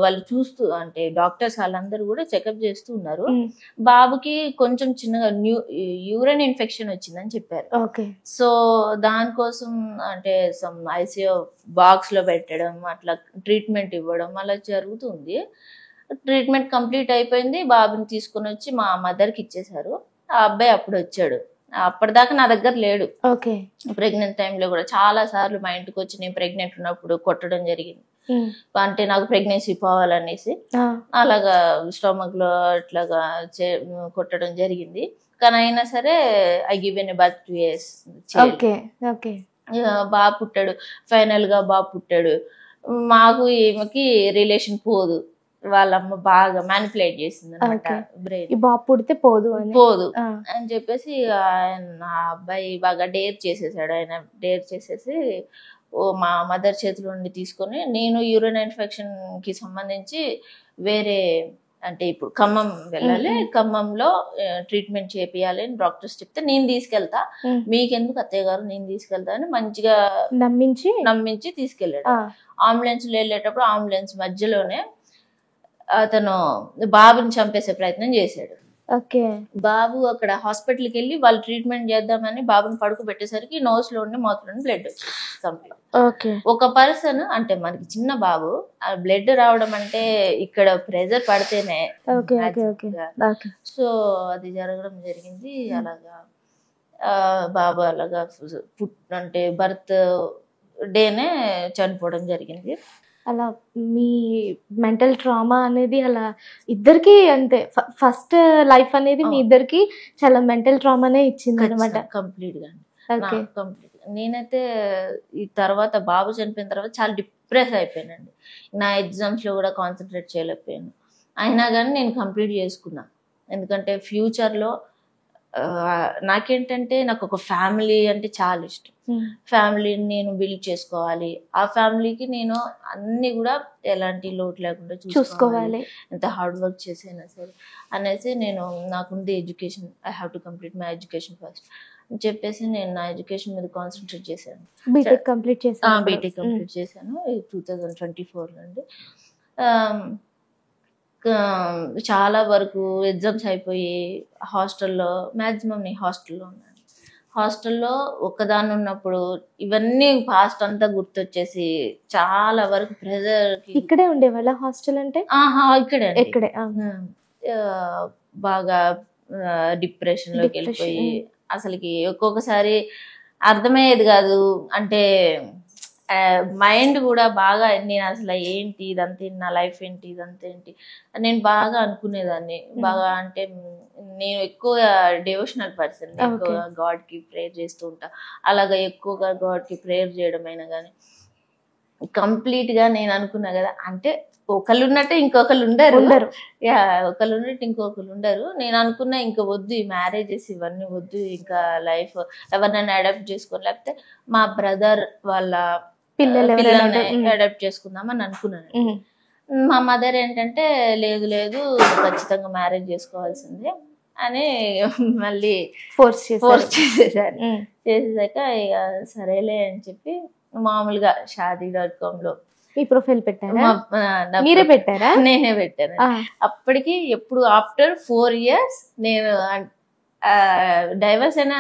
వాళ్ళు చూస్తూ అంటే డాక్టర్స్ వాళ్ళందరూ కూడా చెకప్ చేస్తూ ఉన్నారు. బాబుకి కొంచెం చిన్నగా యూరిన్ ఇన్ఫెక్షన్ వచ్చిందని చెప్పారు. సో దానికోసం అంటే సమ్ ఐసీయూ బాక్స్ లో పెట్టడం, అట్లా ట్రీట్మెంట్ ఇవ్వడం అలా జరుగుతుంది. ట్రీట్మెంట్ కంప్లీట్ అయిపోయింది. బాబుని తీసుకుని వచ్చి మా మదర్కి ఇచ్చేసారు. ఆ అబ్బాయి అప్పుడు వచ్చాడు. అప్పటిదాకా నా దగ్గర లేడు. ప్రెగ్నెంట్ టైంలో కూడా చాలా సార్లు మా ఇంటికి వచ్చి నేను ప్రెగ్నెంట్ ఉన్నప్పుడు కొట్టడం జరిగింది. అంటే నాకు ప్రెగ్నెన్సీ పోవాలనేసి అలాగా స్టమక్ లో అట్లాగా కొట్టడం జరిగింది. కానీ అయినా సరే I given a birth 2 years. బాబు పుట్టాడు. ఫైనల్ గా బాబు పుట్టాడు. మాకు ఈమెకి రిలేషన్ పోదు. వాళ్ళమ్మ బాగా మ్యానిపులేట్ చేసింది అనమాట. బ్రెయిన్ బాబు పుడితే పోదు అని చెప్పేసి నా అబ్బాయి బాగా డేర్ చేసేసాడు. ఆయన డేర్ చేసేసి మా మదర్ చేతిలో నుండి తీసుకొని, నేను యూరిన్ ఇన్ఫెక్షన్ కి సంబంధించి వేరే అంటే ఇప్పుడు ఖమ్మం వెళ్ళాలి, ఖమ్మంలో ట్రీట్మెంట్ చేపియాలి అని డాక్టర్స్ చెప్తే నేను తీసుకెళ్తా, మీకెందుకు అత్తయ్య గారు నేను తీసుకెళ్తా అని మంచిగా నమ్మించి తీసుకెళ్ళాడు. అంబులెన్స్ లో వెళ్ళేటప్పుడు అంబులెన్స్ మధ్యలోనే అతను బాబుని చంపేసే ప్రయత్నం చేశాడు. బాబు అక్కడ హాస్పిటల్కి వెళ్ళి వాళ్ళు ట్రీట్మెంట్ చేద్దామని బాబుని పడుకోబెట్టేసరికి నోస్ లో ఉండి మౌత్ బ్లడ్ వచ్చింది కంప్లీట్. ఒక పర్సన్ అంటే మనకి చిన్న బాబు ఆ బ్లడ్ రావడం అంటే ఇక్కడ ప్రెజర్ పడితేనే, సో అది జరగడం జరిగింది. అలాగా బాబు అలాగా అంటే బర్త్ డేనే చనిపోవడం జరిగింది. అలా మీ మెంటల్ ట్రామా అనేది అలా ఇద్దరికి అంతే, ఫస్ట్ లైఫ్ అనేది మీ ఇద్దరికి చాలా మెంటల్ ట్రామానే ఇచ్చింది అనమాట. కంప్లీట్ గా నేనైతే ఈ తర్వాత బాబు చనిపోయిన తర్వాత చాలా డిప్రెస్ అయిపోయానండి. నా ఎగ్జామ్స్ లో కూడా కాన్సన్ట్రేట్ చేయలేకపోయాను. అయినా కానీ నేను కంప్లీట్ చేసుకున్నా. ఎందుకంటే ఫ్యూచర్ లో నాకేంటంటే నాకు ఒక ఫ్యామిలీ అంటే చాలా ఇష్టం. ఫ్యామిలీని నేను బిల్డ్ చేసుకోవాలి. ఆ ఫ్యామిలీకి నేను అన్ని కూడా ఎలాంటి లోటు లేకుండా చూసుకోవాలి. ఎంత హార్డ్ వర్క్ చేసైనా సరే అనేసి నేను నాకుంది education, I have to complete my education first అని చెప్పేసి నేను నా ఎడ్యుకేషన్ మీద కాన్సన్ట్రేట్ చేశాను. బీటెక్ కంప్లీట్ చేశాను 2024 నుండి. చాలా వరకు ఎగ్జామ్స్ అయిపోయి హాస్టల్లో మ్యాక్సిమం నేను హాస్టల్లో ఉన్నాను. హాస్టల్లో ఒక్కదాన్ని ఉన్నప్పుడు ఇవన్నీ పాస్ట్ అంతా గుర్తొచ్చేసి చాలా వరకు ప్రెజర్. ఇక్కడే ఉండేవాళ్ళ హాస్టల్ అంటే? ఇక్కడే బాగా డిప్రెషన్ లోకి వెళ్ళిపోయి అసలుకి ఒక్కొక్కసారి అర్థమయ్యేది కాదు. అంటే మైండ్ కూడా బాగా నేను అసలు ఏంటి ఇదంతా, నా లైఫ్ ఏంటి ఇదంతా ఏంటి నేను బాగా అనుకునేదాన్ని. బాగా అంటే నేను ఎక్కువ డివోషనల్ పర్సన్, ఎక్కువ గాడ్ కి ప్రేయర్ చేస్తూ ఉంటా. అలాగా ఎక్కువగా గాడ్ కి ప్రేయర్ చేయడం అయినా కానీ కంప్లీట్ గా నేను అనుకున్నా కదా, అంటే ఒకళ్ళు ఉన్నట్టే ఇంకొకళ్ళు ఉండరు, ఒకళ్ళు ఉన్నట్టు ఇంకొకళ్ళు ఉండరు. నేను అనుకున్నా ఇంకా వద్దు ఈ మ్యారేజెస్ ఇవన్నీ వద్దు, ఇంకా లైఫ్ ఎవరినైనా అడాప్ట్ చేసుకోవాలి, లేకపోతే మా బ్రదర్ వాళ్ళ పిల్లల్ని అడాప్ట్ చేసుకుందాం అని అనుకున్నాను. మా మదర్ ఏంటంటే లేదు లేదు ఖచ్చితంగా మ్యారేజ్ చేసుకోవాల్సిందే అని మళ్ళీ ఫోర్స్ చేసేసారు. చేసేసాక ఇక సరేలే అని చెప్పి మామూలుగా షాదీ.com లో మీ ప్రొఫైల్ పెట్టారా? నా మీరే పెట్టారా? నేనే పెట్టాను. అప్పటికి ఎప్పుడు ఆఫ్టర్ 4 years నేను డైవర్స్ అయిన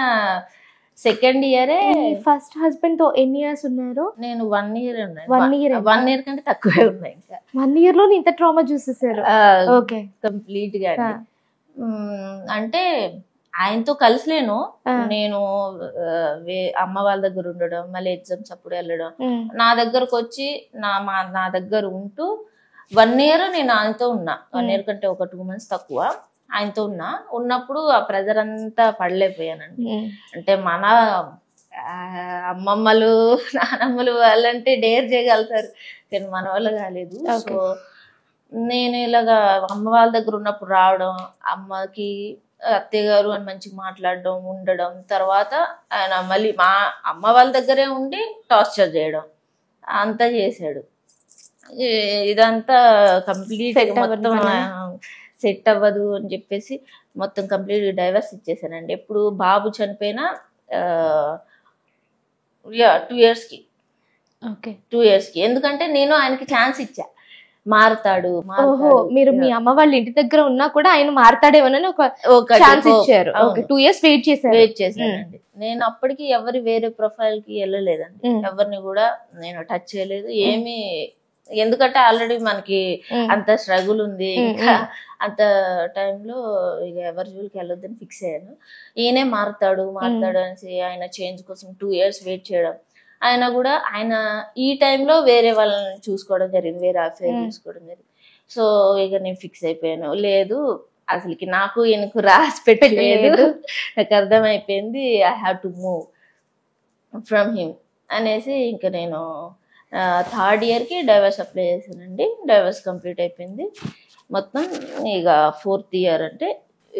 సెకండ్ ఇయరే. ఫస్ట్ హస్బెండ్ తో ఎన్ని ఇయర్స్ ఉన్నారు? నేను 1 year ఉన్నాను. 1 year? 1 year కంటే తక్కువే ఉన్నాయి. ఇంకా 1 year లో ఇంత ట్రామా చూసేసారు? ఓకే, కంప్లీట్ గా. అంటే ఆయనతో కలిసిలేను, నేను అమ్మ వాళ్ళ దగ్గర ఉండడం, మళ్ళీ ఎగ్జామ్స్ అప్పుడు వెళ్ళడం, నా దగ్గరకు వచ్చి నా దగ్గర ఉంటూ 1 year నేను ఆయనతో ఉన్నా. 1 year కంటే ఒక 2 months తక్కువ ఆయనతో ఉన్నప్పుడు ఆ ప్రెజర్ అంతా పడలేకపోయానండి. అంటే మన అమ్మమ్మలు నానమ్మలు వాళ్ళంటే డేర్ చేయగలుగుతారు, కానీ మన వాళ్ళు కాలేదు. సో నేను ఇలాగా అమ్మ వాళ్ళ దగ్గర ఉన్నప్పుడు రావడం, అమ్మకి అత్తయ్య గారు అని మంచిగా మాట్లాడడం, ఉండడం, తర్వాత ఆయన మళ్ళీ మా అమ్మ వాళ్ళ దగ్గరే ఉండి టార్చర్ చేయడం అంతా చేశాడు. ఇదంతా కంప్లీట్ మొత్తం సెట్ అవ్వదు అని చెప్పేసి మొత్తం కంప్లీట్ డైవర్స్ ఇచ్చేసానండి. ఎప్పుడు బాబు చనిపోయినా 2 years కి. ఓకే, 2 years కి. ఎందుకంటే నేను ఆయనకి ఛాన్స్ ఇచ్చా, మారుతాడు. మీరు మీ అమ్మ వాళ్ళ ఇంటి దగ్గర ఉన్నా కూడా ఆయన మారుతాడేమోనని ఒక ఛాన్స్ ఇచ్చారు. 2 years వెయిట్ చేశానండి. నేను అప్పటికి ఎవరి వేరే ప్రొఫైల్ కి వెళ్ళలేదండి, ఎవరిని కూడా నేను టచ్ చేయలేదు ఏమి. ఎందుకంటే ఆల్రెడీ మనకి అంత స్ట్రగుల్ ఉంది, ఇంకా అంత టైంలో ఇక ఎవరి జోలికి వెళ్ళొద్దని ఫిక్స్ అయ్యాను. ఈయనే మారుతాడు అనేసి ఆయన చేంజ్ కోసం 2 years వెయిట్ చేయడం. ఆయన కూడా ఆయన ఈ టైంలో వేరే వాళ్ళని చూసుకోవడం జరిగింది, వేరే అఫైర్ చూసుకోవడం జరిగింది. సో ఇక నేను ఫిక్స్ అయిపోయాను, లేదు అసలుకి నాకు ఈయనకు రాసి పెట్టలేదు, నాకు అర్థమైపోయింది, I have to move from him అనేసి ఇంకా నేను 3rd year కి డైవర్స్ అప్లై చేశానండి. డైవర్స్ కంప్లీట్ అయిపోయింది మొత్తం. ఇక 4th year అంటే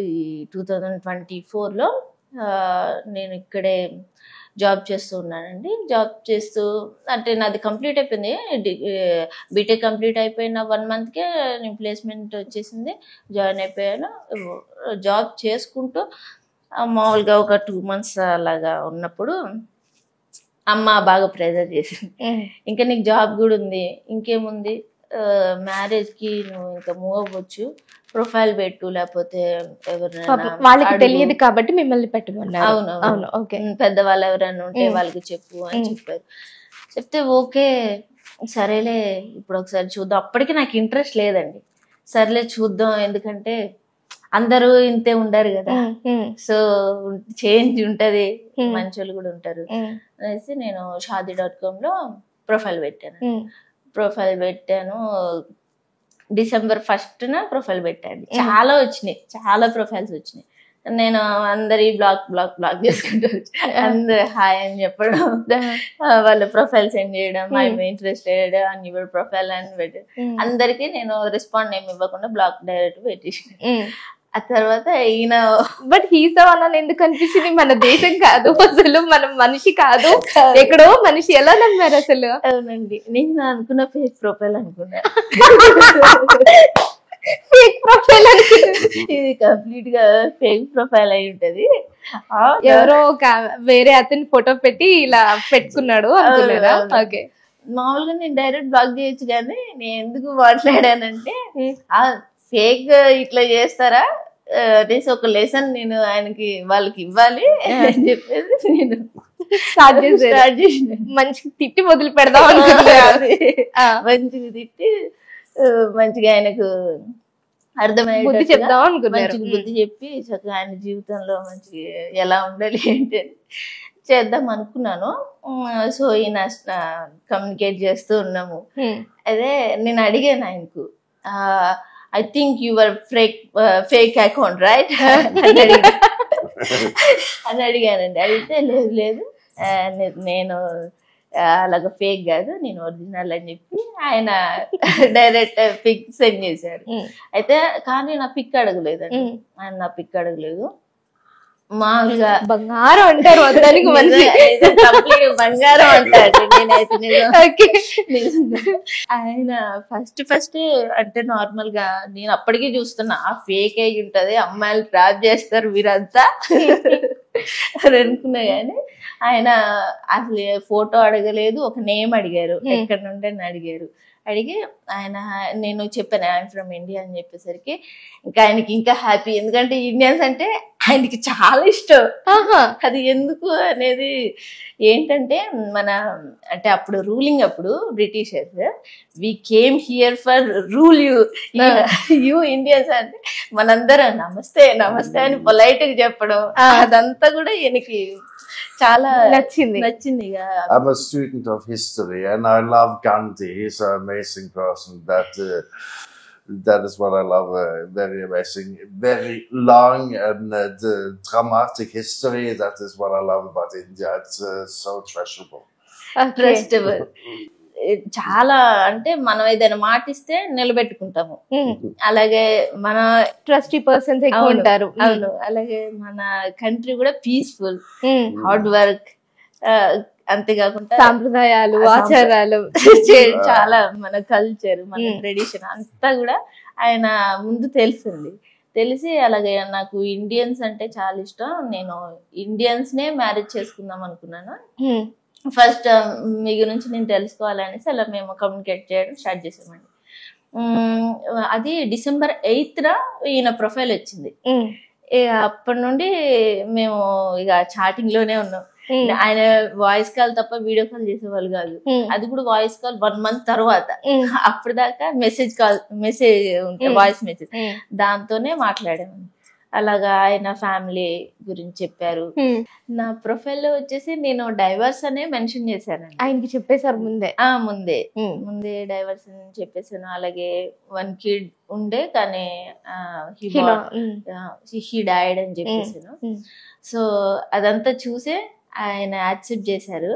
ఈ 2024లో నేను ఇక్కడే జాబ్ చేస్తూ ఉన్నానండి. జాబ్ చేస్తూ అంటే నాది కంప్లీట్ అయిపోయింది, బీటెక్ కంప్లీట్ అయిపోయిన 1 monthకే నేను ప్లేస్మెంట్ వచ్చేసింది, జాయిన్ అయిపోయాను. జాబ్ చేసుకుంటూ మామూలుగా ఒక 2 months అలాగా ఉన్నప్పుడు అమ్మ బాగా ప్రెజర్ చేసింది, ఇంకా నీకు జాబ్ కూడా ఉంది, ఇంకేముంది మ్యారేజ్ కి నువ్వు ఇంకా మూవ్ అవ్వచ్చు, ప్రొఫైల్ పెట్టు, లేకపోతే వాళ్ళకి తెలియదు కాబట్టి మిమ్మల్ని పెట్టమన్నారు. అవును, పెద్దవాళ్ళు ఎవరైనా ఉంటే వాళ్ళకి చెప్పు అని చెప్పారు. చెప్తే ఓకే సరేలే ఇప్పుడు ఒకసారి చూద్దాం. అప్పటికి నాకు ఇంట్రెస్ట్ లేదండి, సరేలే చూద్దాం, ఎందుకంటే అందరూ ఇంతే ఉండరు కదా, సో చేంజ్ ఉంటది, మంచోళ్ళు కూడా ఉంటారు అనేసి నేను shaadi.com లో ప్రొఫైల్ పెట్టాను. December 1st ప్రొఫైల్ పెట్టాను. చాలా వచ్చినాయి, చాలా ప్రొఫైల్స్ వచ్చినాయి. నేను అందరి బ్లాక్ చేసుకుంటూ అందరు హాయ్ అని చెప్పడం, వాళ్ళ ప్రొఫైల్ సెండ్ చేయడం, ఐఎమ్ ఇంట్రెస్టెడ్ అని యువర్ ప్రొఫైల్ అని పెట్టి అందరికి నేను రెస్పాండ్ ఏమి ఇవ్వకుండా బ్లాక్ డైరెక్ట్ పెట్టేసి, ఆ తర్వాత ఈయన బట్ హీస్ వాళ్ళని ఎందుకు అనిపించింది? మన దేశం కాదు అసలు, మనం మనిషి కాదు, ఎక్కడో మనిషి, ఎలా నమ్మారు అసలు? అవునండి, నేను అనుకున్న ఫేక్ ప్రొఫైల్ అనుకున్నా. ఫేక్ ప్రొఫైల్ ఇది కంప్లీట్ గా ఫేక్ ప్రొఫైల్ అయి ఉంటది. ఎవరో వేరే అతని ఫోటో పెట్టి ఇలా పెట్టుకున్నాడు అనుకున్నారా? ఓకే, మామూలుగా నేను డైరెక్ట్ బ్లాక్ చేయొచ్చు, కానీ నేను ఎందుకు మాట్లాడానంటే ఫేక్ ఇట్లా చేస్తారా అనేసి ఒక లెసన్ నేను ఆయనకి వాళ్ళకి ఇవ్వాలి అని చెప్పేసి నేను స్టార్ట్ చేసిన. మంచిగా తిట్టి మొదలు పెడదాం అనుకున్నాను. మంచిగా తిట్టి మంచిగా ఆయనకు అర్థమయ్యేది బుద్ధి చెప్దాం అనుకున్నాను. మంచిగా బుద్ధి చెప్పి చక్కగా ఆయన జీవితంలో మంచిగా ఎలా ఉండాలి ఏంటి అని చేద్దాం అనుకున్నాను. సో ఈయన కమ్యూనికేట్ చేస్తూ ఉన్నాము. అదే నేను అడిగాను ఆయనకు, I think your fake account right అని అడిగానండి. అడిగితే లేదు నేను అలాగ ఫేక్ కాదు, నేను ఒరిజినల్ అని చెప్పి ఆయన డైరెక్ట్ పిక్ సెండ్ చేశారు. అయితే కానీ నా పిక్ అడగలేదండి, ఆయన నా పిక్ అడగలేదు. మామూలుగా బంగారం అంటారు, బంగారం అంటారు. నేనైతే ఆయన ఫస్ట్ అంటే నార్మల్ గా నేను అప్పటికే చూస్తున్నా ఫేక్ అయి ఉంటది, అమ్మాయిలు ట్రాప్ చేస్తారు వీరంతా అని అనుకున్నా. కానీ ఆయన అసలు ఫోటో అడగలేదు, ఒక నేమ్ అడిగారు, ఎక్కడ నుండి అని అడిగారు. అడిగి ఆయన నేను చెప్పాను ఐఎమ్ ఫ్రమ్ ఇండియా అని చెప్పేసరికి ఇంకా ఆయనకి ఇంకా హ్యాపీ, ఎందుకంటే ఇండియన్స్ అంటే ఆయనకి చాలా ఇష్టం. అది ఎందుకు అనేది ఏంటంటే మన అంటే అప్పుడు రూలింగ్ అప్పుడు Britishers we came here for rule you Indians అంటే మనందరం నమస్తే నమస్తే అని పొలైట్ గా చెప్పడం, అదంతా కూడా ఈయనకి చాలా నచ్చింది. I'm a student of history and I love Gandhi. He's an amazing person. That is what I love. Very amazing, very long and dramatic history. That is what I love about India. It's so treasurable. Trustable. చాలా అంటే మనం ఏదైనా మాటిస్తే నిలబెట్టుకుంటాము, అలాగే మన trustee persons ఎక్కువ ఉంటారు. అవును, అలాగే మన కంట్రీ కూడా పీస్ఫుల్, హార్డ్ వర్క్, అంతేకాకుండా సాంప్రదాయాలు ఆచారాలు చాలా మన కల్చర్ మన ట్రెడిషన్ అంతా కూడా ఆయన ముందు తెలిసి అలాగే నాకు ఇండియన్స్ అంటే చాలా ఇష్టం, నేను ఇండియన్స్ నే మ్యారేజ్ చేసుకుందాం అనుకున్నాను. ఫస్ట్ మీ గురించి నేను తెలుసుకోవాలనేసి అలా మేము కమ్యూనికేట్ చేయడం స్టార్ట్ చేసామండి. అది December 8th ఈయన ప్రొఫైల్ వచ్చింది. అప్పటి నుండి మేము ఇక చాటింగ్ లోనే ఉన్నాం. ఆయన వాయిస్ కాల్ తప్ప వీడియో కాల్ చేసేవాళ్ళు కాదు, అది కూడా వాయిస్ కాల్ 1 month తర్వాత. అప్పుడు దాకా మెసేజ్ ఉంటే వాయిస్ మెసేజ్ దాంతోనే మాట్లాడాము. అలాగా ఆయన ఫ్యామిలీ గురించి చెప్పారు. నా ప్రొఫైల్ లో వచ్చేసి నేను డైవర్స్ అనే మెన్షన్ చేశాను. ఆయనకి చెప్పేశారు ముందే డైవర్స్ అని చెప్పేసాను. అలాగే 1 kid ఉండే కానీ హీ డైడ్ అని చెప్పేసాను. సో అదంతా చూసే ఆయన యాక్సెప్ట్ చేశారు.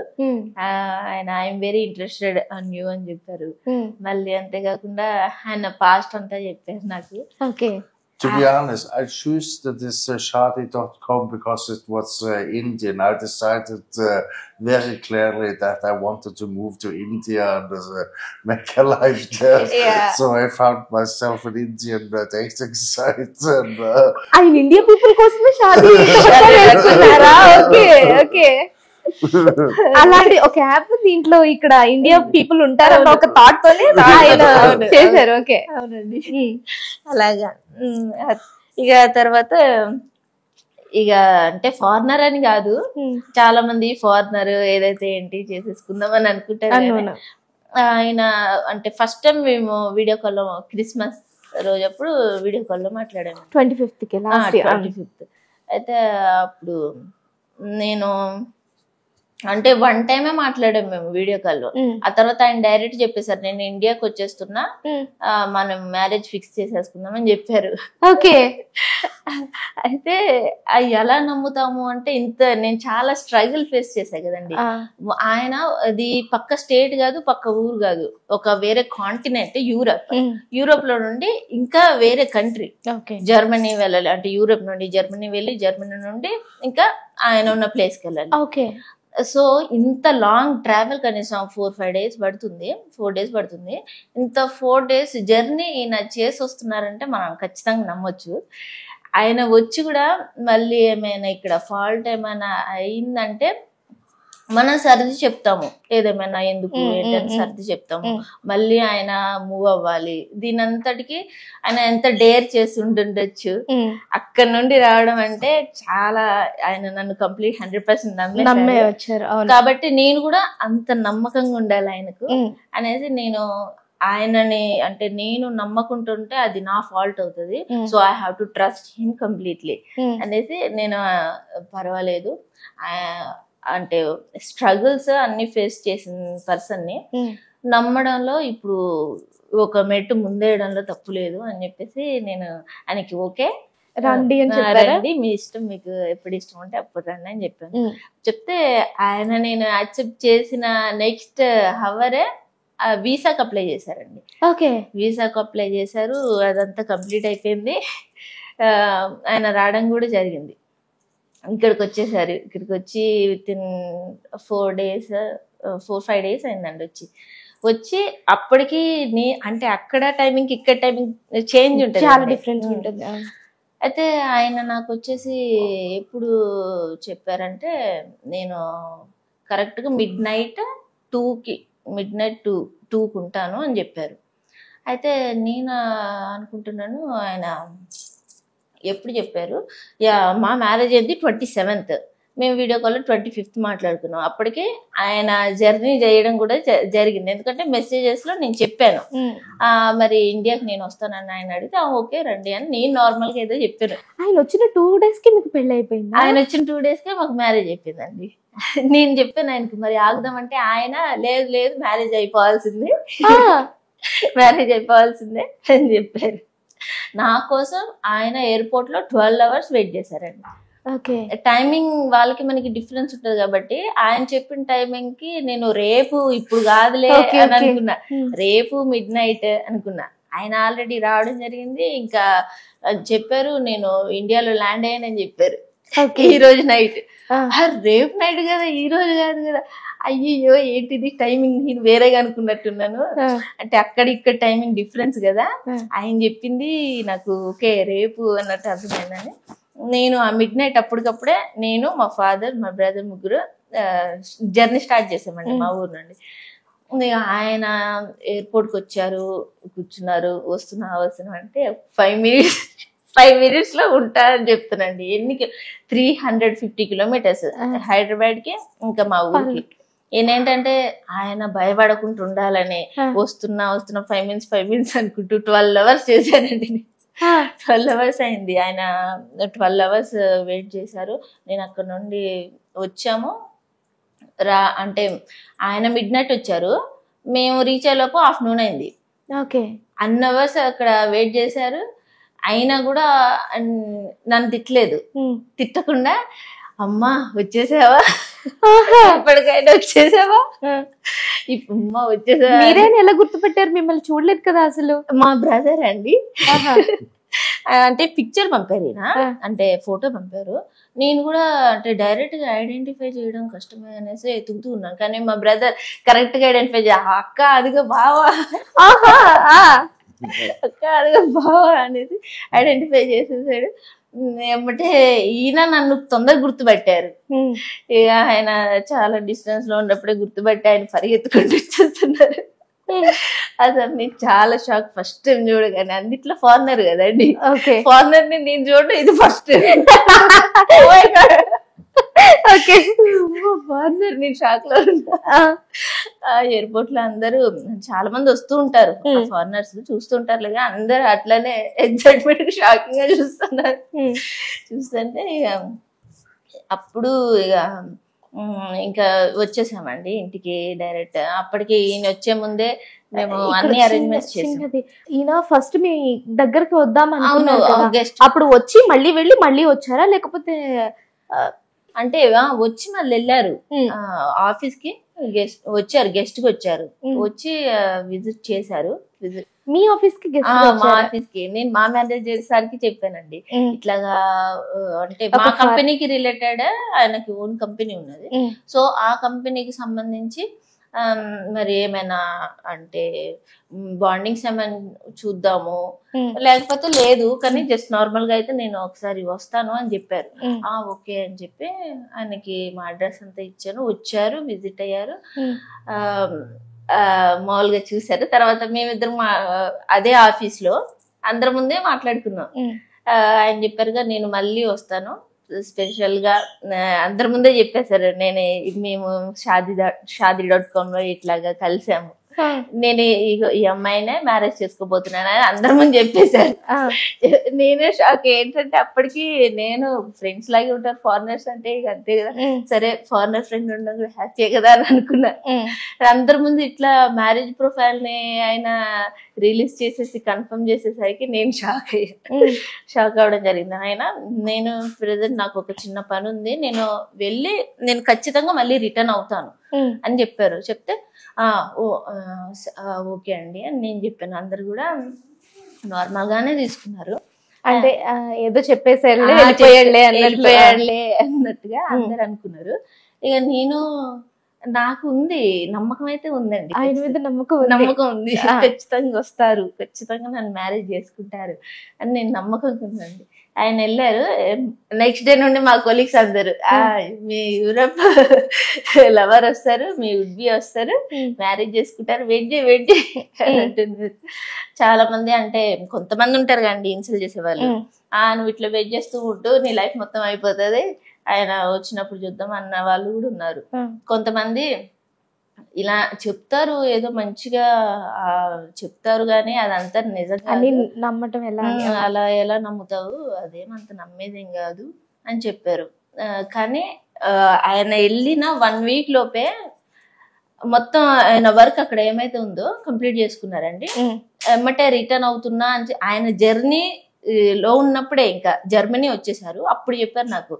ఆయన I'm very interested on you అని చెప్పారు. మళ్ళీ అంతేకాకుండా ఆయన పాస్ట్ అంతా చెప్పారు నాకు. Okay. To be honest, I chose this Shadi.com because it was Indian. I decided very clearly that I wanted to move to India and make a life there. Yeah. So I found myself an Indian dating site. And, I India people kosme Shadi చేసుకున్నారా? Okay. అలాంటి ఒక app దీంట్లో ఇక్కడ India people ఉంటారన్న ఒక thought తోనే ఆయన చేశారు. Okay. అవునండి, అలాగా. ఇక తర్వాత ఇక అంటే ఫారినర్ అని కాదు, చాలా మంది ఫారినర్ ఏదైతే ఏంటి చేసేసుకుందాం అని అనుకుంటారు. ఆయన అంటే ఫస్ట్ టైం మేము వీడియో కాల్ లో క్రిస్మస్ రోజు అప్పుడు వీడియో కాల్ లో మాట్లాడాము. 25th. అయితే అప్పుడు నేను అంటే 1 time మాట్లాడాము మేము వీడియో కాల్ లో. ఆ తర్వాత ఆయన డైరెక్ట్ చెప్పేశారు నేను ఇండియాకి వచ్చేస్తున్నా, మనం మ్యారేజ్ ఫిక్స్ చేసేసుకుందాం అని చెప్పారు. ఓకే. అయితే ఎలా నమ్ముతాము అంటే నేను చాలా స్ట్రగుల్ ఫేస్ చేశా కదండి. ఆయన అది పక్క స్టేట్ కాదు, పక్క ఊరు కాదు, ఒక వేరే కాంటినెంట్ యూరోప్ లో నుండి ఇంకా వేరే కంట్రీ జర్మనీ వెళ్ళాలి. అంటే యూరోప్ నుండి జర్మనీ వెళ్ళి జర్మనీ నుండి ఇంకా ఆయన ఉన్న ప్లేస్కి వెళ్ళాలి. ఓకే. సో ఇంత లాంగ్ ట్రావెల్ కనీసం 4-5 days పడుతుంది, 4 days పడుతుంది. ఇంత 4 days జర్నీ ఈయన చేసి వస్తున్నారంటే మనం ఖచ్చితంగా నమ్మొచ్చు. ఆయన వచ్చి కూడా మళ్ళీ ఏమైనా ఇక్కడ ఫాల్ట్ ఏమైనా అయిందంటే మనం సర్ది చెప్తాము, ఏదేమైనా ఎందుకు ఏంటని సర్ది చెప్తాము. మళ్ళీ ఆయన మూవ్ అవ్వాలి. దీనంతటికి ఆయన ఎంత డేర్ చేసి ఉంటుండొచ్చు. అక్కడ నుండి రావడం అంటే చాలా ఆయన నన్ను కంప్లీట్ 100% నమ్మే వచ్చారు. కాబట్టి నేను కూడా అంత నమ్మకంగా ఉండాలి ఆయనకు అనేది నేను ఆయనని అంటే నేను నమ్మకుంటుంటే అది నా ఫాల్ట్ అవుతుంది. So I have to trust him completely అనేసి నేను పర్వాలేదు అంటే స్ట్రగుల్స్ అన్ని ఫేస్ చేసిన పర్సన్ ని నమ్మడంలో ఇప్పుడు ఒక మెట్టు ముందేయడంలో తప్పు లేదు అని చెప్పేసి నేను ఆయనకి ఓకే రండి మీ ఇష్టం, మీకు ఎప్పుడు ఇష్టం అంటే అప్పుడు రండి అని చెప్పాను. చెప్తే ఆయన నేను యాక్సెప్ట్ చేసిన నెక్స్ట్ హవరే వీసాకి అప్లై చేశారండి. ఓకే. వీసాకు అప్లై చేశారు, అదంతా కంప్లీట్ అయిపోయింది. ఆయన రావడం కూడా జరిగింది. ఇక్కడికి వచ్చేసారు. ఇక్కడికి వచ్చి వితిన్ 4-5 days అయిందండి వచ్చి అప్పటికి అంటే అక్కడ టైమింగ్ ఇక్కడ టైమింగ్ చేంజ్ ఉంటుంది, చాలా డిఫరెన్స్ ఉంటుంది. అయితే ఆయన నాకు వచ్చేసి ఎప్పుడు చెప్పారంటే, నేను కరెక్ట్గా మిడ్ నైట్ 2కి ఉంటాను అని చెప్పారు. అయితే నేను అనుకుంటున్నాను ఆయన ఎప్పుడు చెప్పారు, మా మ్యారేజ్ అయింది 27th, మేము వీడియో కాల్లో 25th మాట్లాడుకున్నాం. అప్పటికే ఆయన జర్నీ చేయడం కూడా జరిగింది. ఎందుకంటే మెసేజెస్లో నేను చెప్పాను, మరి ఇండియాకి నేను వస్తానని ఆయన అడిగితే ఓకే రండి అని నేను నార్మల్గా ఏదో చెప్పాను. ఆయన వచ్చిన 2 daysకి మీకు పెళ్ళి అయిపోయింది? ఆయన వచ్చిన 2 daysకే మాకు మ్యారేజ్ అయిపోయిందండి. నేను చెప్పాను ఆయనకి, మరి ఆగుదామంటే ఆయన లేదు మ్యారేజ్ అయిపోవాల్సిందే మ్యారేజ్ అయిపోవాల్సిందే అని చెప్పారు. నా కోసం ఆయన ఎయిర్పోర్ట్ లో 12 hours వెయిట్ చేశారండి. టైమింగ్ వాళ్ళకి మనకి డిఫరెన్స్ ఉంటుంది కాబట్టి ఆయన చెప్పిన టైమింగ్ కి నేను రేపు ఇప్పుడు కాదులే అని అనుకున్నా, రేపు మిడ్-నైట్ అనుకున్నా. ఆయన ఆల్రెడీ రావడం జరిగింది. ఇంకా చెప్పారు నేను ఇండియాలో ల్యాండ్ అయ్యానని చెప్పారు ఈ రోజు నైట్. రేపు నైట్ కదా, ఈ రోజు కాదు కదా. అయ్యో ఏంటిది టైమింగ్, నేను వేరేగా అనుకున్నట్టున్నాను. అంటే అక్కడ ఇక్కడ టైమింగ్ డిఫరెన్స్ కదా. ఆయన చెప్పింది నాకు ఓకే రేపు అన్నట్టు అర్థమైందని నేను ఆ మిడ్-నైట్ అప్పటికప్పుడే నేను మా ఫాదర్ మా బ్రదర్ ముగ్గురు జర్నీ స్టార్ట్ చేసామండి మా ఊరు నుండి. ఆయన ఎయిర్పోర్ట్కి వచ్చారు, కూర్చున్నారు. వస్తున్నా అంటే 5 minutes లో ఉంటా అని చెప్తానండి. 350 kilometers హైదరాబాద్కి ఇంకా మా ఊరికి. ఏంటంటే ఆయన భయపడకుండా ఉండాలని వస్తున్నా 5 minutes అనుకుంటూ 12 hours చేశానండి. 12 hours అయింది. ఆయన 12 hours వెయిట్ చేశారు. నేను అక్కడ నుండి వచ్చాము అంటే ఆయన మిడ్-నైట్ వచ్చారు, మేము రీచ్ అయ్యేలోపు ఆఫ్టర్నూన్ అయింది. అన్ని అవర్స్ అక్కడ వెయిట్ చేశారు. అయినా కూడా నన్ను తిట్టలేదు. తిట్టకుండా అమ్మా వచ్చేసావా, ఇప్పటికైనా వచ్చేసావా, అమ్మా వచ్చేసావా. మీరేనా ఎలా గుర్తుపెట్టారు? మిమ్మల్ని చూడలేదు కదా అసలు. మా బ్రదర్ అండి అంటే పిక్చర్ పంపారు, అంటే ఫోటో పంపారు. నేను కూడా అంటే డైరెక్ట్ గా ఐడెంటిఫై చేయడం కష్టమే అనేసి ఎతుకుతూ ఉన్నాను. కానీ మా బ్రదర్ కరెక్ట్ గా ఐడెంటిఫై అక్క అదిగా బావా అక్క అదిగా బావా అనేది ఐడెంటిఫై చేసేసాడు. ఏమంటే ఈయన నన్ను తొందరగా గుర్తుపట్టారు. ఇక ఆయన చాలా డిస్టెన్స్ లో ఉన్నప్పుడే గుర్తుపట్టి ఆయన పరిగెత్తుకుంటూ వచ్చేస్తున్నారు. అసలు నేను చాలా షాక్ ఫస్ట్ టైం చూడగానే. అన్నిట్లో ఫారినర్ కదండి, ఫారినర్ ని నేను చూడడం ఇది ఫస్ట్. ఫారినర్ నేను షాక్ లో ఉన్నా. ఎయిర్పోర్ట్ లో అందరూ చాలా మంది వస్తూ ఉంటారు, ఫారినర్స్ చూస్తుంటారు. అందరు అట్లానే ఎగ్జైట్మెంట్ షాకింగ్ గా చూస్తున్నారు. చూస్తుంటే ఇక అప్పుడు ఇక ఇంకా వచ్చేసామండి ఇంటికి డైరెక్ట్. అప్పటికి ఈయన వచ్చే ముందే మేము అన్ని అరేంజ్మెంట్స్ చేసాం. ఈయన ఫస్ట్ మీ దగ్గరికి వద్దాం అనుకున్నాను, అప్పుడు వచ్చి మళ్ళీ వెళ్ళి మళ్ళీ వచ్చారా లేకపోతే? అంటే వచ్చి మళ్ళీ వెళ్ళారు ఆఫీస్ కి, వచ్చారు గెస్ట్ కి వచ్చారు, వచ్చి విజిట్ చేశారు. మీ ఆఫీస్ కి? మా ఆఫీస్ కి. నేను మా మేనేజర్ సార్కి చెప్పానండి, ఇట్లాగా అంటే మా కంపెనీకి రిలేటెడ్ ఆయనకి ఓన్ కంపెనీ ఉన్నది. సో ఆ కంపెనీకి సంబంధించి మరి ఏమైనా అంటే బాండింగ్స్ ఏమైనా చూద్దాము, లేకపోతే లేదు కానీ జస్ట్ నార్మల్ గా అయితే నేను ఒకసారి వస్తాను అని చెప్పారు. ఓకే అని చెప్పి ఆయనకి మా అడ్రస్ అంతా ఇచ్చాను. వచ్చారు, విజిట్ అయ్యారు, మామూలుగా చూసారు. తర్వాత మేమిద్దరం అదే ఆఫీస్ లో అందరి ముందే మాట్లాడుకున్నాం. ఆయన చెప్పారుగా నేను మళ్ళీ వస్తాను స్పెషల్ గా, అందరి ముందే చెప్పేశారు. మేము షాదీ.com లో ఇట్లాగా కలిసాము, నేను ఈ అమ్మాయినే మ్యారేజ్ చేసుకోబోతున్నాను అని అందరి ముందు చెప్పేశారు. నేనే షాక్. ఏంటంటే అప్పటికి నేను ఫ్రెండ్స్ లాగే ఉంటారు ఫారినర్స్ అంటే, ఇక అంతే కదా, సరే ఫారినర్ ఫ్రెండ్ ఉండడం హ్యాపీ కదా అని అనుకున్నా. అందరి ముందు ఇట్లా మ్యారేజ్ ప్రొఫైల్ ని ఆయన రిలీజ్ చేసేసి కన్ఫర్మ్ చేసేసరికి నేను షాక్ అవడం జరిగింది. ఆయన నేను ప్రెజెంట్ నాకు ఒక చిన్న పని ఉంది, నేను ఖచ్చితంగా మళ్ళీ రిటర్న్ అవుతాను అని చెప్పారు. చెప్తే ఓకే అండి అని నేను చెప్పాను. అందరు కూడా నార్మల్ గానే తీసుకున్నారు. అంటే ఏదో చెప్పేసారులే అన్నట్టుగా అందరు అనుకున్నారు. ఇక నాకు ఉంది, నమ్మకం అయితే ఉందండి, ఆయన మీద నమ్మకం ఉంది. ఖచ్చితంగా వస్తారు, ఖచ్చితంగా నన్ను మ్యారేజ్ చేసుకుంటారు అని నేను నమ్మకం ఉందండి. ఆయన వెళ్ళారు. నెక్స్ట్ డే నుండి మా కొలీగ్స్ అందరు మీ యూరప్ లవర్ వస్తారు, మీ వుడ్ బి వస్తారు, మ్యారేజ్ చేసుకుంటారు, వెయిట్ చేయి అంటుంది. చాలా మంది అంటే కొంతమంది ఉంటారు కండి ఇన్సల్ట్ చేసేవాళ్ళు, నువ్వు ఇట్లా వెయిట్ చేస్తూ ఉంటూ నీ లైఫ్ మొత్తం అయిపోతుంది, ఆయన వచ్చినప్పుడు చూద్దాం అన్న వాళ్ళు కూడా ఉన్నారు. కొంతమంది ఇలా చెప్తారు, ఏదో మంచిగా చెప్తారు కానీ అదంతా నిజంగా నమ్మటం ఎలా, అలా ఎలా నమ్ముతావు, అదేమంత నమ్మేదేం కాదు అని చెప్పారు. కానీ ఆయన వెళ్ళిన 1 week లోపే మొత్తం ఆయన వర్క్ అక్కడ ఏమైతే ఉందో కంప్లీట్ చేసుకున్నారండి. ఎమ్మటే రిటర్న్ అవుతున్నా అని ఆయన జర్నీ లో ఉన్నప్పుడే ఇంకా జర్మనీ వచ్చేసారు. అప్పుడు చెప్పారు నాకు,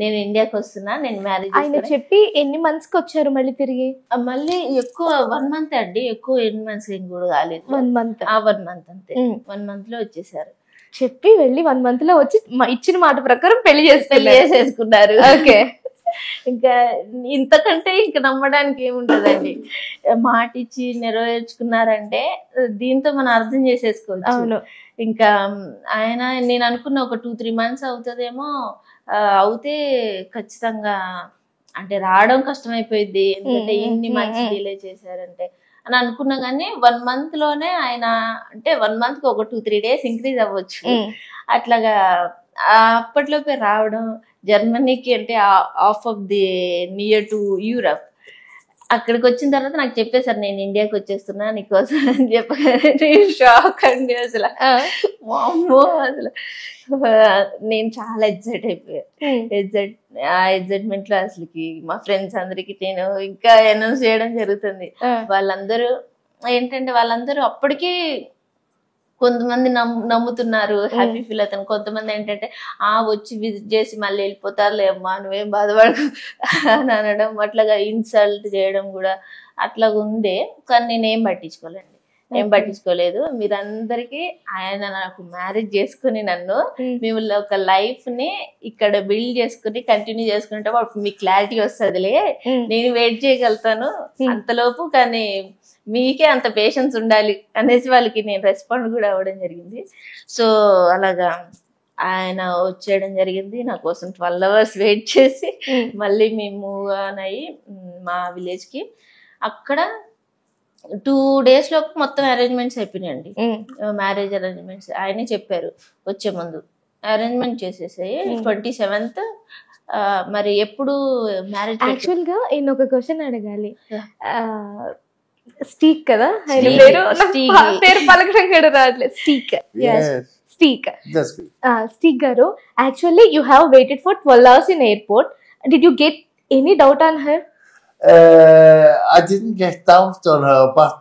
నేను ఇండియాకి వస్తున్నా, నేను మ్యారేజ్. ఆయన చెప్పి ఎన్ని మంత్స్ కి వచ్చారు మళ్ళీ తిరిగి? మళ్ళీ ఎక్కువ 1 month అండి, ఎక్కువ 8 months ఏం కూడా కాలేదు, 1 month. 1 month అంతే. 1 month లో వచ్చేసారు. చెప్పి వెళ్ళి 1 month లో వచ్చి ఇచ్చిన మాట ప్రకారం పెళ్లి చేసేసుకున్నారు. ఓకే. ఇంకా ఇంతకంటే ఇంకా నమ్మడానికి ఏముంటదండి, మాట ఇచ్చి నెరవేర్చుకున్నారంటే దీంతో మనం అర్థం చేసేసుకోవచ్చు. అవును. ఇంకా ఆయన నేను అనుకున్న ఒక 2-3 months అవుతుందేమో, అవుతే ఖచ్చితంగా అంటే రావడం కష్టమైపోయింది, ఎందుకంటే ఇన్ని మంత్స్ డిలే చేశారంటే అని అనుకున్నా. కానీ 1 month లోనే ఆయన అంటే 1 month కి ఒక 2-3 days ఇంక్రీజ్ అవ్వచ్చు. అట్లాగా అప్పట్లోపే రావడం, జర్మనీకి అంటే of of the near to Europe. అక్కడికి వచ్చిన తర్వాత నాకు చెప్పేశారు, నేను ఇండియాకి వచ్చేస్తున్నా నీకోసం అని చెప్పగానే షాక్ అండి అసలు. అమ్మో అసలు నేను చాలా ఎగ్జైట్ అయిపోయాను. ఆ ఎగ్జైట్మెంట్ లో అసలుకి మా ఫ్రెండ్స్ అందరికి నేను ఇంకా అనౌన్స్ చేయడం జరుగుతుంది. వాళ్ళందరూ ఏంటంటే వాళ్ళందరూ అప్పటికి కొంతమంది నమ్ముతున్నారు, హ్యాపీ ఫీల్ అవుతాను. కొంతమంది ఏంటంటే వచ్చి విజిట్ చేసి మళ్ళీ వెళ్ళిపోతారులే అమ్మా, నువ్వేం బాధపడకు అని అనడం, అట్లాగా ఇన్సల్ట్ చేయడం కూడా అట్లాగా ఉండే. కానీ నేనేం పట్టించుకోలేండి, ఏం పట్టించుకోలేదు. మీరందరికీ ఆయన నాకు మ్యారేజ్ చేసుకుని నన్ను మిమ్మల్ని ఒక లైఫ్ ని ఇక్కడ బిల్డ్ చేసుకుని కంటిన్యూ చేసుకుంటే అప్పుడు మీకు క్లారిటీ వస్తుందిలే, నేను వెయిట్ చేయగలుగుతాను అంతలోపు, కానీ మీకే అంత పేషెన్స్ ఉండాలి అనేసి వాళ్ళకి నేను రెస్పాండ్ కూడా అవ్వడం జరిగింది. సో అలాగా ఆయన వచ్చేయడం జరిగింది. నా కోసం 12 hours వెయిట్ చేసి మళ్ళీ మేము మూవ్ ఆన్ అయ్యి మా విలేజ్ కి. అక్కడ 2 days లోపు మొత్తం అరేంజ్మెంట్స్ అయిపోయినాయండి, మ్యారేజ్ అరేంజ్మెంట్స్. ఆయనే చెప్పారు వచ్చే ముందు అరేంజ్మెంట్ చేసేసాయి 27th. మరి ఎప్పుడు మ్యారేజ్? యాక్చువల్ గా నేను ఒక క్వశ్చన్ అడగాలి. స్టీక్ కదా పేరు పలకడం కూడా రావట్లేదు. స్టీక్ గారు, actually you have waited for 12 hours in airport. Did you get any doubt on her? I didn't get doubt on her, but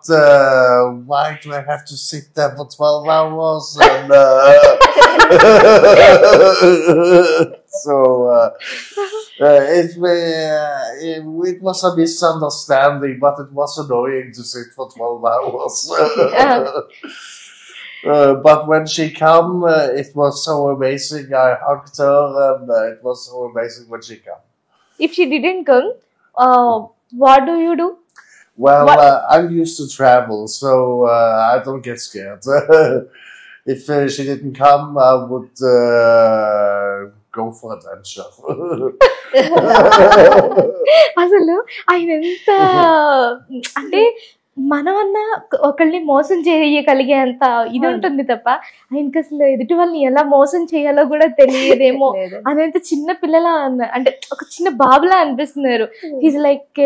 why do I have to sit there for 12 hours? And, so it was a misunderstanding, but it was annoying to sit for 12 hours. But when she came, it was so amazing. I hugged her, and it was so amazing when she came. If she didn't come, what do you do? Well, I'm used to travel, so I don't get scared. If she didn't come, I would go for adventure. అసలు ఆయన ఎంత అంటే మనమన్నా ఒకళ్ళని మోసం చేయగలిగే అంత ఇది ఉంటుంది తప్ప ఆయనకి అసలు ఎదుటి వాళ్ళని ఎలా మోసం చేయాలో కూడా తెలియదేమో అదంత చిన్న పిల్లలా అంటే ఒక చిన్న బాబులా అనిపిస్తున్నారు. Is like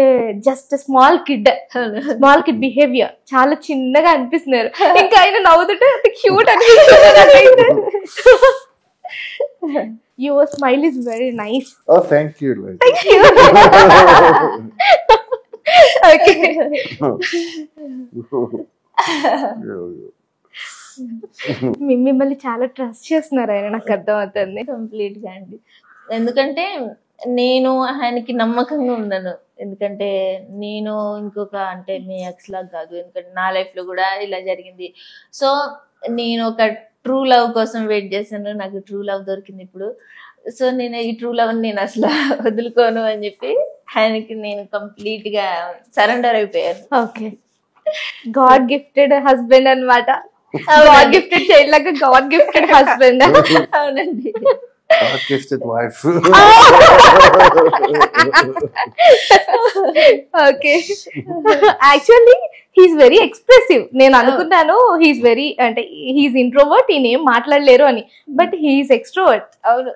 just small kid behaviour, చాలా చిన్నగా అనిపిస్తున్నారు. ఇంకా ఆయన నవ్వుతుంటే అంత క్యూట్ అనిపిస్తుంది. Your smile is very nice. Oh, thank you. Thank you. Okay. మిమ్మల్ని చాలా ట్రస్ట్ చేస్తున్నారు ఆయన, నాకు అర్థం అవుతుంది. కంప్లీట్ గా అండి, ఎందుకంటే నేను ఆయనకి నమ్మకంగా ఉన్నాను. ఎందుకంటే నేను ఇంకొక అంటే మీ ఎక్స్ లాగా కాదు, ఎందుకంటే నా లైఫ్ లో కూడా ఇలా జరిగింది. సో నేను ఒక ట్రూ లవ్ కోసం వెయిట్ చేశాను, నాకు ట్రూ లవ్ దొరికింది ఇప్పుడు. సో నేను ఈ ట్రూ లవ్ నేను అసలు వదులుకోను అని చెప్పి ఆయనకి నేను కంప్లీట్ గా సరెండర్ అయిపోయాను. ఓకే, గాడ్ గిఫ్టెడ్ హస్బెండ్ అన్నమాట. గాడ్ గిఫ్టెడ్ చైల్డ్ లాగా గాడ్ గిఫ్టెడ్ హస్బెండ్. అవునండి. God gifted wife. Okay. Actually he's very expressive. నేను అనుకున్నాను హీస్ వెరీ అంటే హీస్ ఇంట్రోవర్ట్, ఈయన ఏం మాట్లాడలేరు అని, బట్ హీస్ ఎక్స్ట్రోవర్ట్. అవును.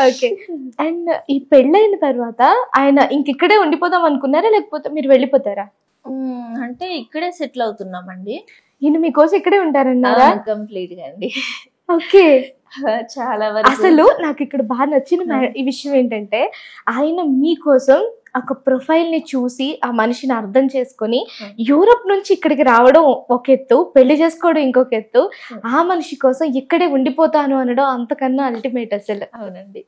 ఓకే. అండ్ ఈ పెళ్ళైన తర్వాత ఆయన ఇంకిక్కడే ఉండిపోదాం అనుకున్నారా, లేకపోతే మీరు వెళ్ళిపోతారా? అంటే ఇక్కడే సెటిల్ అవుతున్నామండి. ఈయన మీకోసం ఇక్కడే ఉంటారన్నారా? కంప్లీట్ గా అండి. ఓకే. చాలా వరకు అసలు నాకు ఇక్కడ బాగా నచ్చిన ఈ విషయం ఏంటంటే, ఆయన మీకోసం ఒక ప్రొఫైల్ ని చూసి ఆ మనిషిని అర్థం చేసుకొని యూరోప్ నుంచి ఇక్కడికి రావడం ఒక ఎత్తు, పెళ్లి చేసుకోవడం ఇంకొక ఎత్తు, ఆ మనిషి కోసం ఇక్కడే ఉండిపోతాను అనడం అంతకన్నా అల్టిమేట్ అసలు. అవునండి.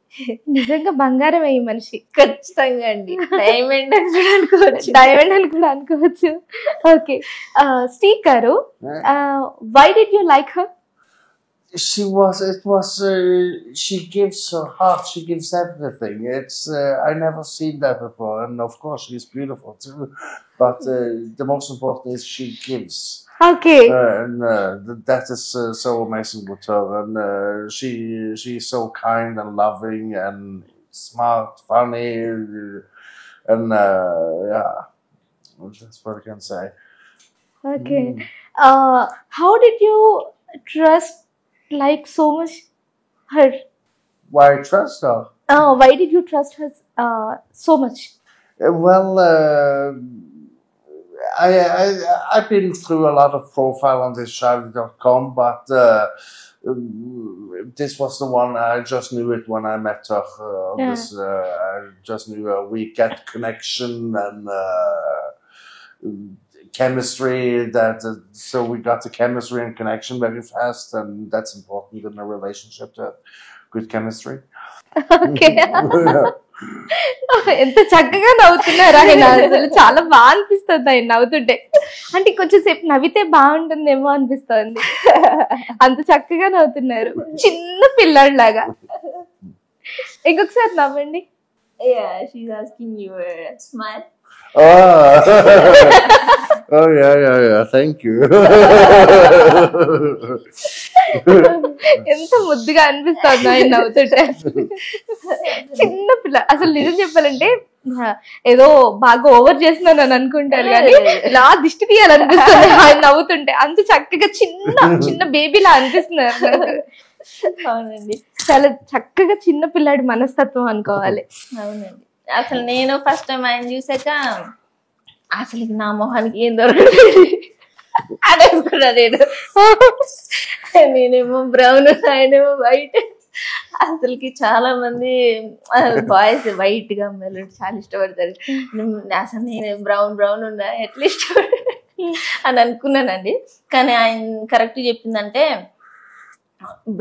నిజంగా బంగారం ఈ మనిషి. ఖచ్చితంగా అండి. డైమండ్ అని కూడా అనుకోవచ్చు. డైమండ్ అని కూడా అనుకోవచ్చు. ఓకే. స్టీవ్ గారు, why did you like her? She gives her heart, she gives everything. I never seen that before, and of course she's beautiful too, but the most important is she gives. Okay. And that is so amazing with her, and she's so kind and loving and smart, funny, and yeah, that's what I can say. Okay. How did you trust like so much her? Why trust her? Why did you trust her so much? Well, I've been through a lot of profile on this Charlie.com, but this was the one. I just knew it when I met her. I just knew we get connection and chemistry. So we got the chemistry and connection very fast, and that's important in a relationship to have good chemistry. Okay. ఎంత చక్కగా నవ్వుతున్నారు ఆయన. అసలు చాలా బాగా అనిపిస్తుంది ఆయన నవ్వుతుంటే. అంటే కొంచెం సేపు నవ్వితే బాగుంటుందేమో అనిపిస్తుంది, అంత చక్కగా నవ్వుతున్నారు, చిన్న పిల్లాడిలాగా. ఇంకొకసారి నవ్వండి. Yeah, she's asking you a smile. Oh yeah. Thank you. ఎంత ముద్దుగా అనిపిస్తుంది ఆయన నవ్వుతుంటే. చిన్న పిల్ల. అసలు నిజం చెప్పాలంటే ఏదో బాగా ఓవర్ చేస్తున్నాను అని అనుకుంటారు కానీ నా దిష్టి తీయాలనిపిస్తుంది ఆయన నవ్వుతుంటే. అంత చక్కగా చిన్న బేబీలా అనిపిస్తున్నారు నాకు. అవునండి. చాలా చక్కగా చిన్న పిల్లాడి మనస్తత్వం అనుకోవాలి. అవునండి. అసలు నేను ఫస్ట్ టైం ఆయన చూసాక అసలు నా మొహానికి ఏం దొరకలేదు అనేసుకున్నా నేను. నేనేమో బ్రౌన్, ఆయనేమో వైట్. అసలుకి చాలా మంది బాయ్స్ వైట్ గా అమ్మాయిలు చాలా ఇష్టపడతారు. అసలు నేను బ్రౌన్ ఉన్నా ఎట్లా ఇష్టపడ అని అనుకున్నానండి. కానీ ఆయన కరెక్ట్ చెప్పిందంటే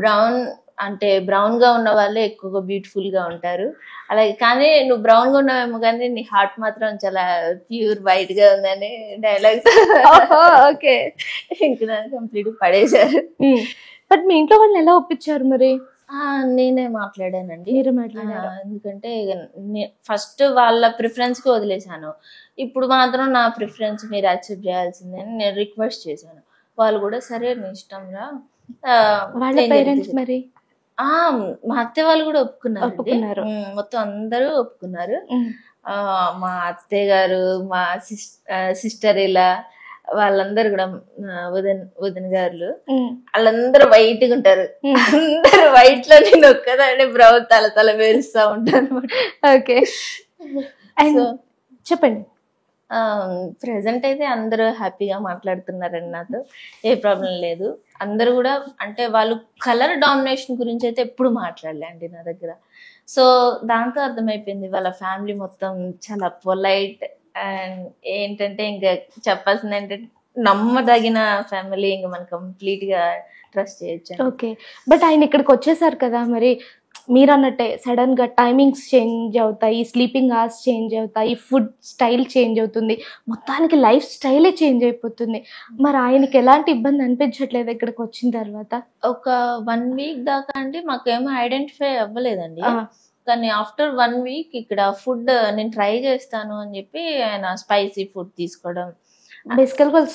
బ్రౌన్ గా ఉన్న వాళ్ళే ఎక్కువగా బ్యూటిఫుల్ గా ఉంటారు. అలాగే కానీ నువ్వు బ్రౌన్ గా ఉన్నావేమో కానీ నీ హార్ట్ మాత్రం చాలా ప్యూర్ వైట్ గా ఉందని డైలాగ్. ఓకే. ఇంకా కంప్లీట్ పడేశారు. బట్ మీ ఇంట్లో వాళ్ళని ఎలా ఒప్పించారు మరి? నేనే మాట్లాడానండి. మీరు మాట్లాడారు? ఎందుకంటే ఫస్ట్ వాళ్ళ ప్రిఫరెన్స్ కి వదిలేశాను. ఇప్పుడు మాత్రం నా ప్రిఫరెన్స్ మీరు యాక్సెప్ట్ చేయాల్సిందని నేను రిక్వెస్ట్ చేశాను. వాళ్ళు కూడా సరే నీ ఇష్టం రా. వాళ్ళ పేరెంట్స్ మరి? మా అత్తయ్య వాళ్ళు కూడా ఒప్పుకున్నారు. మొత్తం అందరూ ఒప్పుకున్నారు. మా అత్తయ్య గారు, మా సిస్టర్, ఇలా వాళ్ళందరూ కూడా వదిన గారు వాళ్ళందరూ వైట్ గా ఉంటారు. అందరు వైట్ లో నేను ఒక్కదాన్ని బ్రౌన్ తల వేరుస్తా ఉంటాను. ఓకే. చెప్పండి. ప్రెసెంట్ అయితే అందరూ హ్యాపీగా మాట్లాడుతున్నారండి, నాతో ఏ ప్రాబ్లం లేదు. అందరూ కూడా అంటే వాళ్ళు కలర్ డామినేషన్ గురించి అయితే ఎప్పుడు మాట్లాడలే అండి నా దగ్గర. సో దాంతో అర్థమైపోయింది వాళ్ళ ఫ్యామిలీ మొత్తం చాలా పొలైట్. అండ్ ఏంటంటే ఇంకా చెప్పాల్సింది ఏంటంటే నమ్మదగిన ఫ్యామిలీ, ఇంకా మనం కంప్లీట్ గా ట్రస్ట్ చేయొచ్చు. ఓకే. బట్ ఆయన ఇక్కడికి వచ్చేసారు కదా, మరి మీరు అన్నట్టే సడన్ గా టైమింగ్స్ చేంజ్ అవుతాయి, స్లీపింగ్ అవర్స్ చేంజ్ అవుతాయి, ఫుడ్ స్టైల్ చేంజ్ అవుతుంది, మొత్తానికి లైఫ్ స్టైలే చేంజ్ అయిపోతుంది. మరి ఆయనకి ఎలాంటి ఇబ్బంది అనిపించట్లేదు ఇక్కడికి వచ్చిన తర్వాత? ఒక 1 వీక్ దాకా అంటే మాకేమో ఐడెంటిఫై అవ్వలేదండి. కానీ ఆఫ్టర్ 1 వీక్ ఇక్కడ ఫుడ్ నేను ట్రై చేస్తాను అని చెప్పి ఆయన స్పైసీ ఫుడ్ తీసుకోవడం, బేసికల్ వాళ్ళు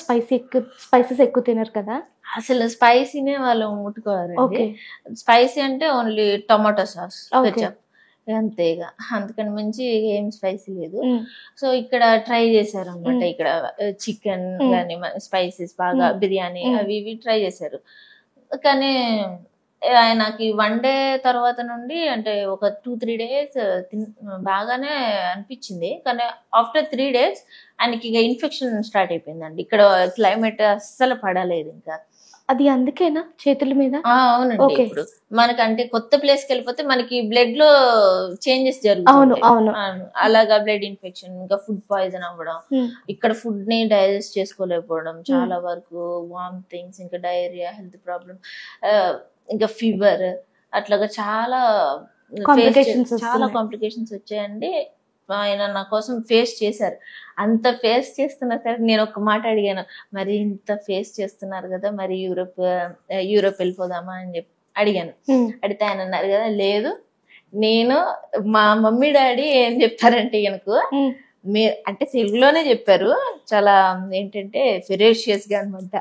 స్పైసెస్ ఎక్కువ తినరు కదా. అసలు స్పైసీనే వాళ్ళు ముట్టుకోవాలండి. స్పైసీ అంటే ఓన్లీ టొమాటో సాస్, కెచప్, అంతే. ఇక అందుకని మించి ఏం స్పైసీ లేదు. సో ఇక్కడ ట్రై చేశారు అనమాట. ఇక్కడ చికెన్ కానీ స్పైసెస్ బాగా, బిర్యానీ అవి ఇవి ట్రై చేశారు. కానీ ఆయనకి 1 డే తర్వాత నుండి అంటే ఒక 2-3 days బాగానే అనిపించింది. కానీ ఆఫ్టర్ 3 days ఆయనకి ఇక ఇన్ఫెక్షన్ స్టార్ట్ అయిపోయిందండి. ఇక్కడ క్లైమేట్ అస్సలు పడలేదు ఇంకా. అది అందుకేనా చేతుల మీద? అవునండి. ఇప్పుడు మనకంటే కొత్త ప్లేస్ కి వెళ్ళిపోతే మనకి బ్లడ్ లో చేంజెస్ జరుగుతాయి. అలాగా బ్లడ్ ఇన్ఫెక్షన్, ఇంకా ఫుడ్ పాయిజన్ అవ్వడం, ఇక్కడ ఫుడ్ ని డైజెస్ట్ చేసుకోలేకపోవడం, చాలా వరకు వామిటింగ్స్, ఇంకా డయేరియా, హెల్త్ ప్రాబ్లమ్, ఇంకా ఫీవర్, అట్లాగా చాలా కాంప్లికేషన్స్ వచ్చాయండి. ఆయన నా కోసం ఫేస్ చేశారు. అంత ఫేస్ చేస్తున్నా సరే నేను ఒక మాట అడిగాను, మరి ఇంత ఫేస్ చేస్తున్నారు కదా, మరి యూరోప్ వెళ్ళిపోదామా అని చెప్పి అడిగాను. అడిగితే ఆయన అన్నారు కదా, లేదు, నేను మా మమ్మీ డాడీ ఏం చెప్పారంటే ఈయనకు అంటే తెలుగులోనే చెప్పారు, చాలా ఏంటంటే ఫెరేషియస్ గా అనమాట.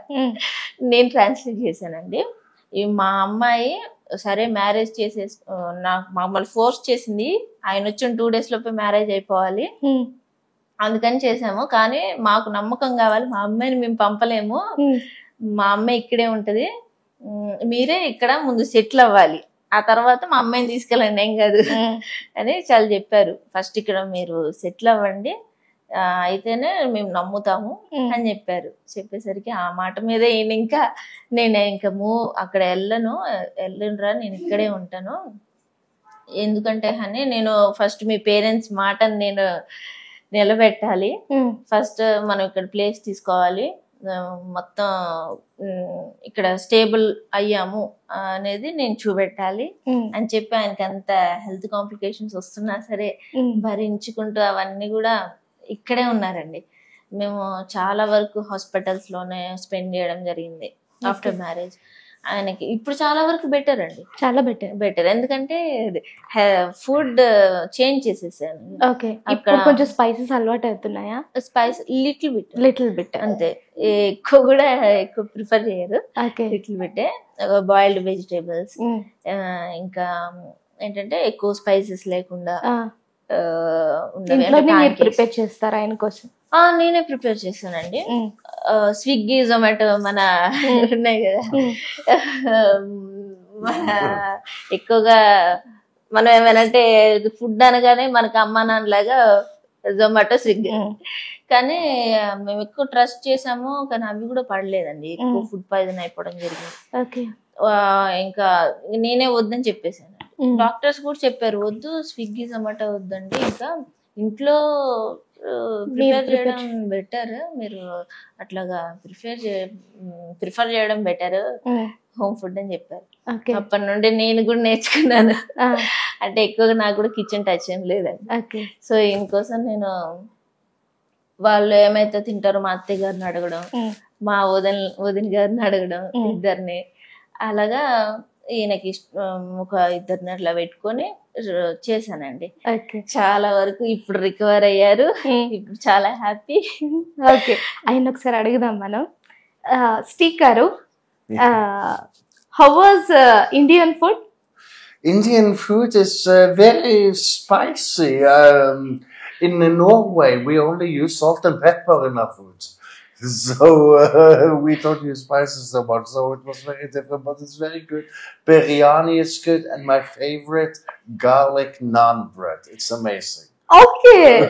నేను ట్రాన్స్లేట్ చేశానండి. మా అమ్మాయి సరే మ్యారేజ్ నాకు మమ్మల్ని ఫోర్స్ చేసింది, ఆయన వచ్చిన 2 days లోపే మ్యారేజ్ అయిపోవాలి, అందుకని చేసాము. కానీ మాకు నమ్మకం కావాలి, మా అమ్మాయిని మేము పంపలేము, మా అమ్మాయి ఇక్కడే ఉంటది, మీరే ఇక్కడ ముందు సెటిల్ అవ్వాలి, ఆ తర్వాత మా అమ్మాయిని తీసుకెళ్ళండి, ఏం కాదు అని చాలా చెప్పారు. ఫస్ట్ ఇక్కడ మీరు సెటిల్ అవ్వండి, అయితేనే మేము నమ్ముతాము అని చెప్పారు. చెప్పేసరికి ఆ మాట మీద నేను ఇంకా అక్కడ వెళ్ళనురా, నేను ఇక్కడే ఉంటాను, ఎందుకంటే అని నేను ఫస్ట్ మీ పేరెంట్స్ మాటను నేను నిలబెట్టాలి, ఫస్ట్ మనం ఇక్కడ ప్లేస్ తీసుకోవాలి, మొత్తం ఇక్కడ స్టేబుల్ అయ్యాము అనేది నేను చూపెట్టాలి అని చెప్పి ఆయనకి అంత హెల్త్ కాంప్లికేషన్స్ వస్తున్నా సరే భరించుకుంటూ అవన్నీ కూడా ఇక్కడే ఉన్నారండి. మేము చాలా వరకు హాస్పిటల్స్ లోనే స్పెండ్ చేయడం జరిగింది ఆఫ్టర్ మ్యారేజ్. ఆయనకి ఇప్పుడు చాలా వరకు బెటర్ అండి, చాలా బెటర్. ఎందుకంటే ఫుడ్ చేంజ్ చేసేసాను. ఇప్పుడు కొంచెం స్పైసెస్ అలవాటు అవుతున్నాయా? స్పైస్ లిటిల్ బిట్ అంతే, ఎక్కువ కూడా ఎక్కువ ప్రిఫర్ చేయరు, లిటిల్ బిట్టే. బాయిల్డ్ వెజిటేబుల్స్, ఇంకా ఏంటంటే ఎక్కువ స్పైసెస్ లేకుండా ప్రిపేర్ చేస్తారా ఆయన కోసం? నేనే ప్రిపేర్ చేస్తానండి. స్విగ్గీ, జొమాటో మన ఉన్నాయి కదా, మన ఎక్కువగా మనం ఏమైనా ఫుడ్ అనగానే మనకు అమ్మా నాన్నలాగా జొమాటో, స్విగ్గీ. కానీ మేము ఎక్కువ ట్రస్ట్ చేసాము, కానీ అవి కూడా పడలేదండి, ఎక్కువ ఫుడ్ పాయిజన్ అయిపోవడం జరిగింది. ఇంకా నేనే వద్దని చెప్పేసాను. డాక్టర్స్ కూడా చెప్పారు, వద్దు స్విగ్గీ, జొమాటో వద్దండి, ఇంకా ఇంట్లో ప్రిపేర్ చేయడం బెటర్, మీరు అట్లాగా ప్రిఫర్ చేయడం బెటర్ హోమ్ ఫుడ్ అని చెప్పారు. అప్పటి నుండి నేను కూడా నేర్చుకున్నాను. అంటే ఎక్కువగా నాకు కూడా కిచెన్ టచ్ ఏం లేదండి. సో ఇంకోసం నేను వాళ్ళు ఏమైతే తింటారో మా అత్తయ్య గారిని అడగడం, మా వదిన గారిని అడగడం, ఇద్దరిని అలాగా ఈయనకి ఒక 2 అట్లా పెట్టుకొని చేశానండి. చాలా వరకు ఇప్పుడు రికవర్ అయ్యారు, ఇప్పుడు చాలా హ్యాపీ. ఓకే, ఆయన ఒకసారి అడుగుదాం మనం. స్టీక్ గారు, how was Indian food? Indian food is very spicy. In Norway, we only use salt and pepper in our food. So we don't use spices so much, so it was very different, but it's very good. Biryani is good, and my favorite, garlic naan bread. It's amazing. Okay.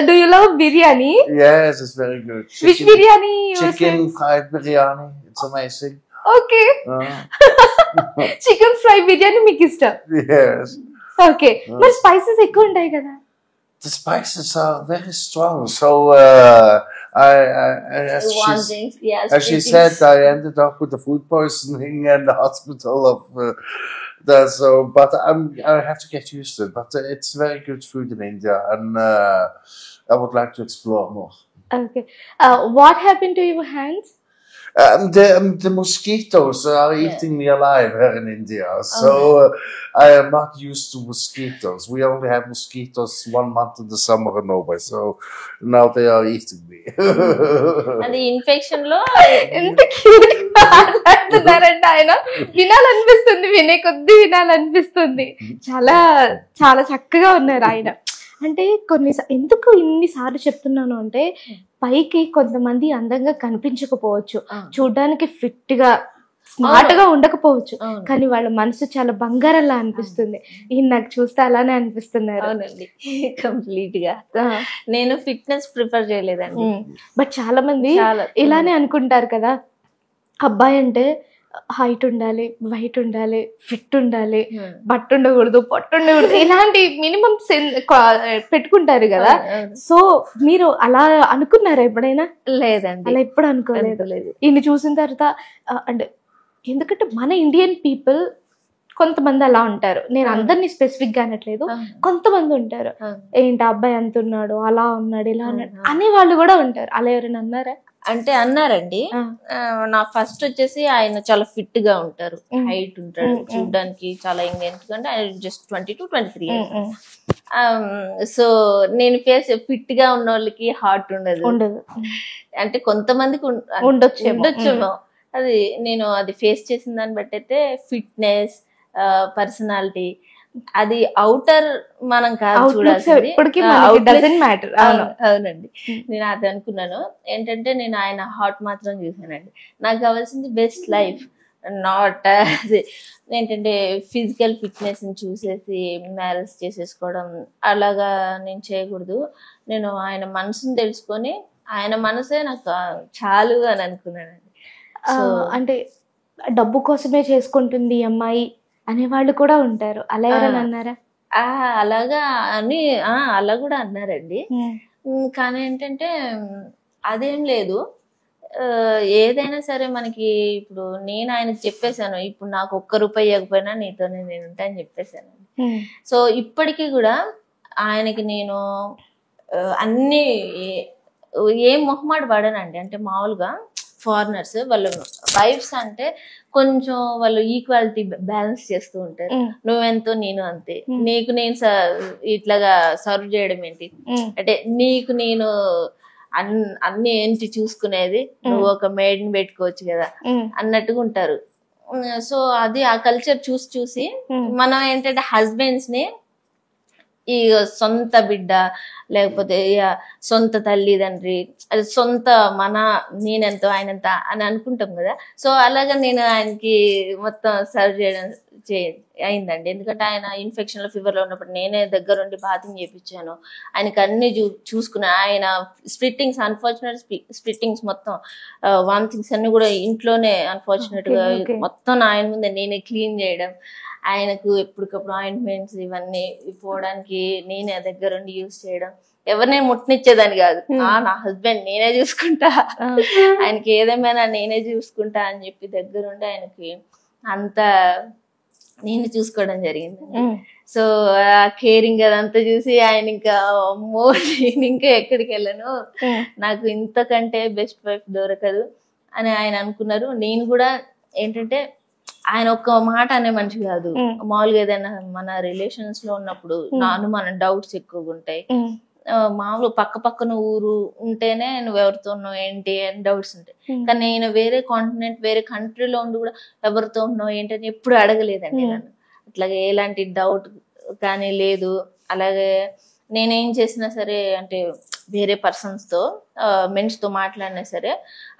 Do you love biryani? Yes, it's very good. Which biryani? Chicken fried biryani. It's amazing. Okay. Chicken fried biryani మీకు ఇష్టం? Yes. Okay. మరి spices ఎక్కువ ఉంటాయి కదా? The spices are very strong, so as she said, I ended up with the food poisoning and the hospital of that. So, but I have to get used to it. But it's very good food in India, and I would like to explore more. Okay. What happened to your hands? The mosquitoes are eating me alive here in India, so I am not used to mosquitoes. We only have mosquitoes 1 month in the summer in Norway, so now they are eating me. అది infection లో ఎంత cute మాట్లాడుతున్నారంటే ఆయన, వినాలనిపిస్తుంది, వినే కొద్ది వినాలనిపిస్తుంది. చాలా చాలా చక్కగా ఉన్నారు ఆయన. అంటే ఎందుకు ఇన్నిసార్లు చెప్తున్నాను అంటే, పైకి కొంతమంది అందంగా కనిపించకపోవచ్చు, చూడ్డానికి ఫిట్ గా స్మార్ట్ గా ఉండకపోవచ్చు, కానీ వాళ్ళ మనసు చాలా బంగారంలా అనిపిస్తుంది. ఈయన నాకు చూస్తే అలానే అనిపిస్తున్నారు. అవునండి, కంప్లీట్ గా. నేను ఫిట్నెస్ ప్రిఫర్ చేయలేదండి, బట్ చాలా మంది ఇలానే అనుకుంటారు కదా, అబ్బాయి అంటే హైట్ ఉండాలి, వైట్ ఉండాలి, ఫిట్ ఉండాలి, బట్టు ఉండకూడదు, పొట్టు ఉండకూడదు, ఇలాంటి మినిమం పెట్టుకుంటారు కదా. సో మీరు అలా అనుకున్నారా ఎప్పుడైనా? లేదండి, అలా ఎప్పుడు అనుకోలేదు. ఇన్ని చూసిన తర్వాత అంటే, ఎందుకంటే మన ఇండియన్ పీపుల్ కొంతమంది అలా ఉంటారు, నేను అందరినీ స్పెసిఫిక్ గా అనట్లేదు, కొంతమంది ఉంటారు, ఏంటి అబ్బాయి అంత ఉన్నాడు, అలా ఉన్నాడు, ఇలా ఉన్నాడు అనే వాళ్ళు కూడా ఉంటారు. అలా ఎవరైనా అన్నారా? అంటే అన్నారండి. నా ఫస్ట్ వచ్చేసి ఆయన చాలా ఫిట్ గా ఉంటారు, హైట్ ఉంటాడు, చూడడానికి చాలా యంగ్, ఎందుకంటే ఆయన జస్ట్ 22-23 ఇయర్స్. సో నేను ఫేస్ ఫిట్ గా ఉన్న వాళ్ళకి హార్ట్ ఉండదు, అంటే కొంతమందికి ఉండొచ్చేమో. అది నేను అది ఫేస్ చేసిన దాన్ని బట్టి అయితే ఫిట్నెస్, పర్సనాలిటీ, అది అవుటర్ మనం కాదు చూడాల్సింది. అవునండి, నేను అది అనుకున్నాను. ఏంటంటే నేను ఆయన హార్ట్ మాత్రం చూసానండి. నాకు కావాల్సింది బెస్ట్ లైఫ్, నాట్ అది ఏంటంటే ఫిజికల్ ఫిట్నెస్ ని చూసేసి మ్యారేజ్ చేసేసుకోవడం అలాగా నేను చేయకూడదు. నేను ఆయన మనసుని తెలుసుకొని ఆయన మనసే నాకు చాలు అని అనుకున్నానండి. అంటే డబ్బు కోసమే చేసుకుంటుంది ఈ అమ్మాయి అనేవాళ్ళు కూడా ఉంటారు, అలా ఎవరైనా అన్నారా? అలాగా అని అలా కూడా అన్నారండి. కానీ ఏంటంటే అదేం లేదు, ఏదైనా సరే మనకి ఇప్పుడు నేను ఆయనకు చెప్పేశాను, ఇప్పుడు నాకు ₹1 ఇవ్వకపోయినా నీతోనే నేను ఉంటా అని చెప్పేశాను. సో ఇప్పటికీ కూడా ఆయనకి నేను అన్ని ఏం మొహమాట పడనండి. అంటే మామూలుగా ఫారినర్స్ వాళ్ళ వైఫ్స్ అంటే కొంచెం వాళ్ళు ఈక్వాలిటీ బ్యాలెన్స్ చేస్తూ ఉంటారు. నువ్వెంతో నేను అంతే, నీకు నేను ఇట్లాగా సర్వ్ చేయడం ఏంటి, అంటే నీకు నేను అన్ని ఏంటి చూసుకునేది, నువ్వు ఒక మేడ్ ని పెట్టుకోవచ్చు కదా అన్నట్టుగా ఉంటారు. సో అది ఆ కల్చర్ చూసి మనం ఏంటంటే హస్బెండ్స్ ని ఈ సొంత బిడ్డ లేకపోతే సొంత తల్లిదండ్రి, అది సొంత నేనెంతో ఆయనంత అని అనుకుంటాం కదా. సో అలాగా నేను ఆయనకి మొత్తం సర్వ్ చేయడం అయిందండి. ఎందుకంటే ఆయన ఇన్ఫెక్షన్ లో ఫీవర్ లో ఉన్నప్పుడు నేనే దగ్గరుండి బాతింగ్ చేయించాను, ఆయనకి అన్ని చూసుకున్నా. ఆయన అన్ఫార్చునేట్ స్ప్లిట్టింగ్స్ మొత్తం వామిటింగ్స్ అన్ని కూడా ఇంట్లోనే అన్ఫార్చునేట్ గా మొత్తం ఆయన ముందే నేనే క్లీన్ చేయడం, ఆయనకు ఎప్పటికప్పుడు ఆయింట్మెంట్స్ ఇవన్నీ పోవడానికి నేనే దగ్గరుండి యూజ్ చేయడం, ఎవరినే ముట్టనిచ్చేదాన్ని కాదు. నా హస్బెండ్ నేనే చూసుకుంటా, ఆయనకి ఏదేమైనా నేనే చూసుకుంటా అని చెప్పి దగ్గరుండి ఆయనకి అంతా నేను చూసుకోవడం జరిగింది. సో ఆ కేరింగ్ అదంతా చూసి ఆయన ఇంకా అమ్మో నేను ఇంకా ఎక్కడికి వెళ్ళను, నాకు ఇంతకంటే బెస్ట్ వైఫ్ దొరకదు అని ఆయన అనుకున్నారు. నేను కూడా ఏంటంటే ఆయన ఒక్క మాట అనే మనిషి కాదు, మామూలుగా ఏదైనా మన రిలేషన్స్ లో ఉన్నప్పుడు మన డౌట్స్ ఎక్కువగా ఉంటాయి. మామూలు పక్కన ఊరు ఉంటేనే నువ్వు ఎవరితో ఉన్నావు ఏంటి అని డౌట్స్ ఉంటాయి. కానీ నేను వేరే కాంటినెంట్ వేరే కంట్రీలో ఉండి కూడా ఎవరితో ఉన్నావు ఏంటి అని ఎప్పుడు అడగలేదండి నన్ను. అట్లాగే ఎలాంటి డౌట్ కానీ లేదు. అలాగే నేనేం చేసినా సరే అంటే వేరే పర్సన్స్ తో మెన్స్ తో మాట్లాడినా సరే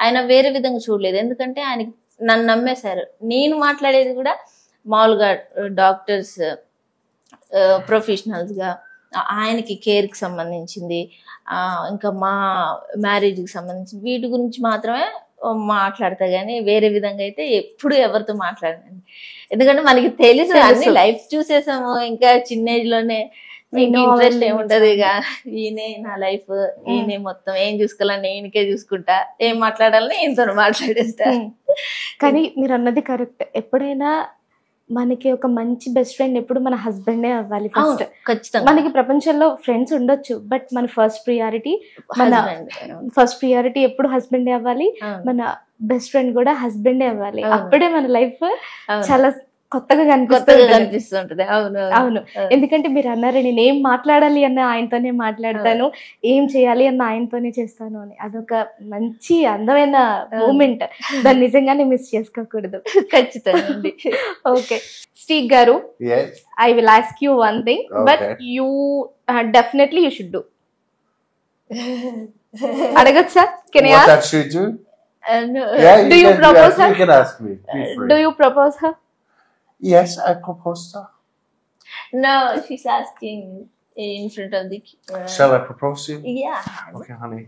ఆయన వేరే విధంగా చూడలేదు. ఎందుకంటే ఆయనకి నన్ను నమ్మేశారు. నేను మాట్లాడేది కూడా మామూలుగా డాక్టర్స్ ప్రొఫెషనల్స్ గా ఆయనకి కేర్ కి సంబంధించింది, ఇంకా మా మ్యారేజ్ కి సంబంధించింది వీటి గురించి మాత్రమే మాట్లాడతా గానీ వేరే విధంగా అయితే ఎప్పుడు ఎవరితో మాట్లాడనండి. ఎందుకంటే మనకి తెలుసు అన్ని లైఫ్ చూసేసాము, ఇంకా చిన్న ఏజ్ లోనే ఇంట్రెస్ట్ ఏముంటది. ఇక ఈయనే నా లైఫ్, ఈయనే మొత్తం ఏం చూసుకోవాలని నేనకే చూసుకుంటా, ఏం మాట్లాడాలని ఈయనతో మాట్లాడేస్తా. కానీ మీరు అన్నది కరెక్ట్. ఎప్పుడైనా మనకి ఒక మంచి బెస్ట్ ఫ్రెండ్ ఎప్పుడు మన హస్బెండే అవ్వాలి ఫస్ట్. ఖచ్చితంగా మనకి ప్రపంచంలో ఫ్రెండ్స్ ఉండొచ్చు, బట్ మన ఫస్ట్ ప్రియారిటీ ఎప్పుడు హస్బెండే అవ్వాలి. మన బెస్ట్ ఫ్రెండ్ కూడా హస్బెండే అవ్వాలి. అప్పుడే మన లైఫ్ చాలా కొత్తగా కనిపిస్తుంటది. అవును, ఎందుకంటే మీరు అన్నారు నేను ఏం మాట్లాడాలి అన్న ఆయనతోనే మాట్లాడతాను, ఏం చేయాలి అన్న ఆయనతోనే చేస్తాను అని. అదొక మంచి అందమైన మూమెంట్, దాన్ని నిజంగానే మిస్ చేసుకోకూడదు. ఖచ్చితంగా. ఓకే స్టీక్ గారు, I will ask you one thing, but you definitely you should do. అడగచ్చా? Can I ask? Do you propose her? You can ask me. Do you propose her? Yes, I proposed her. No, she's asking in front of the. Shall I propose you? Yeah. Okay, honey.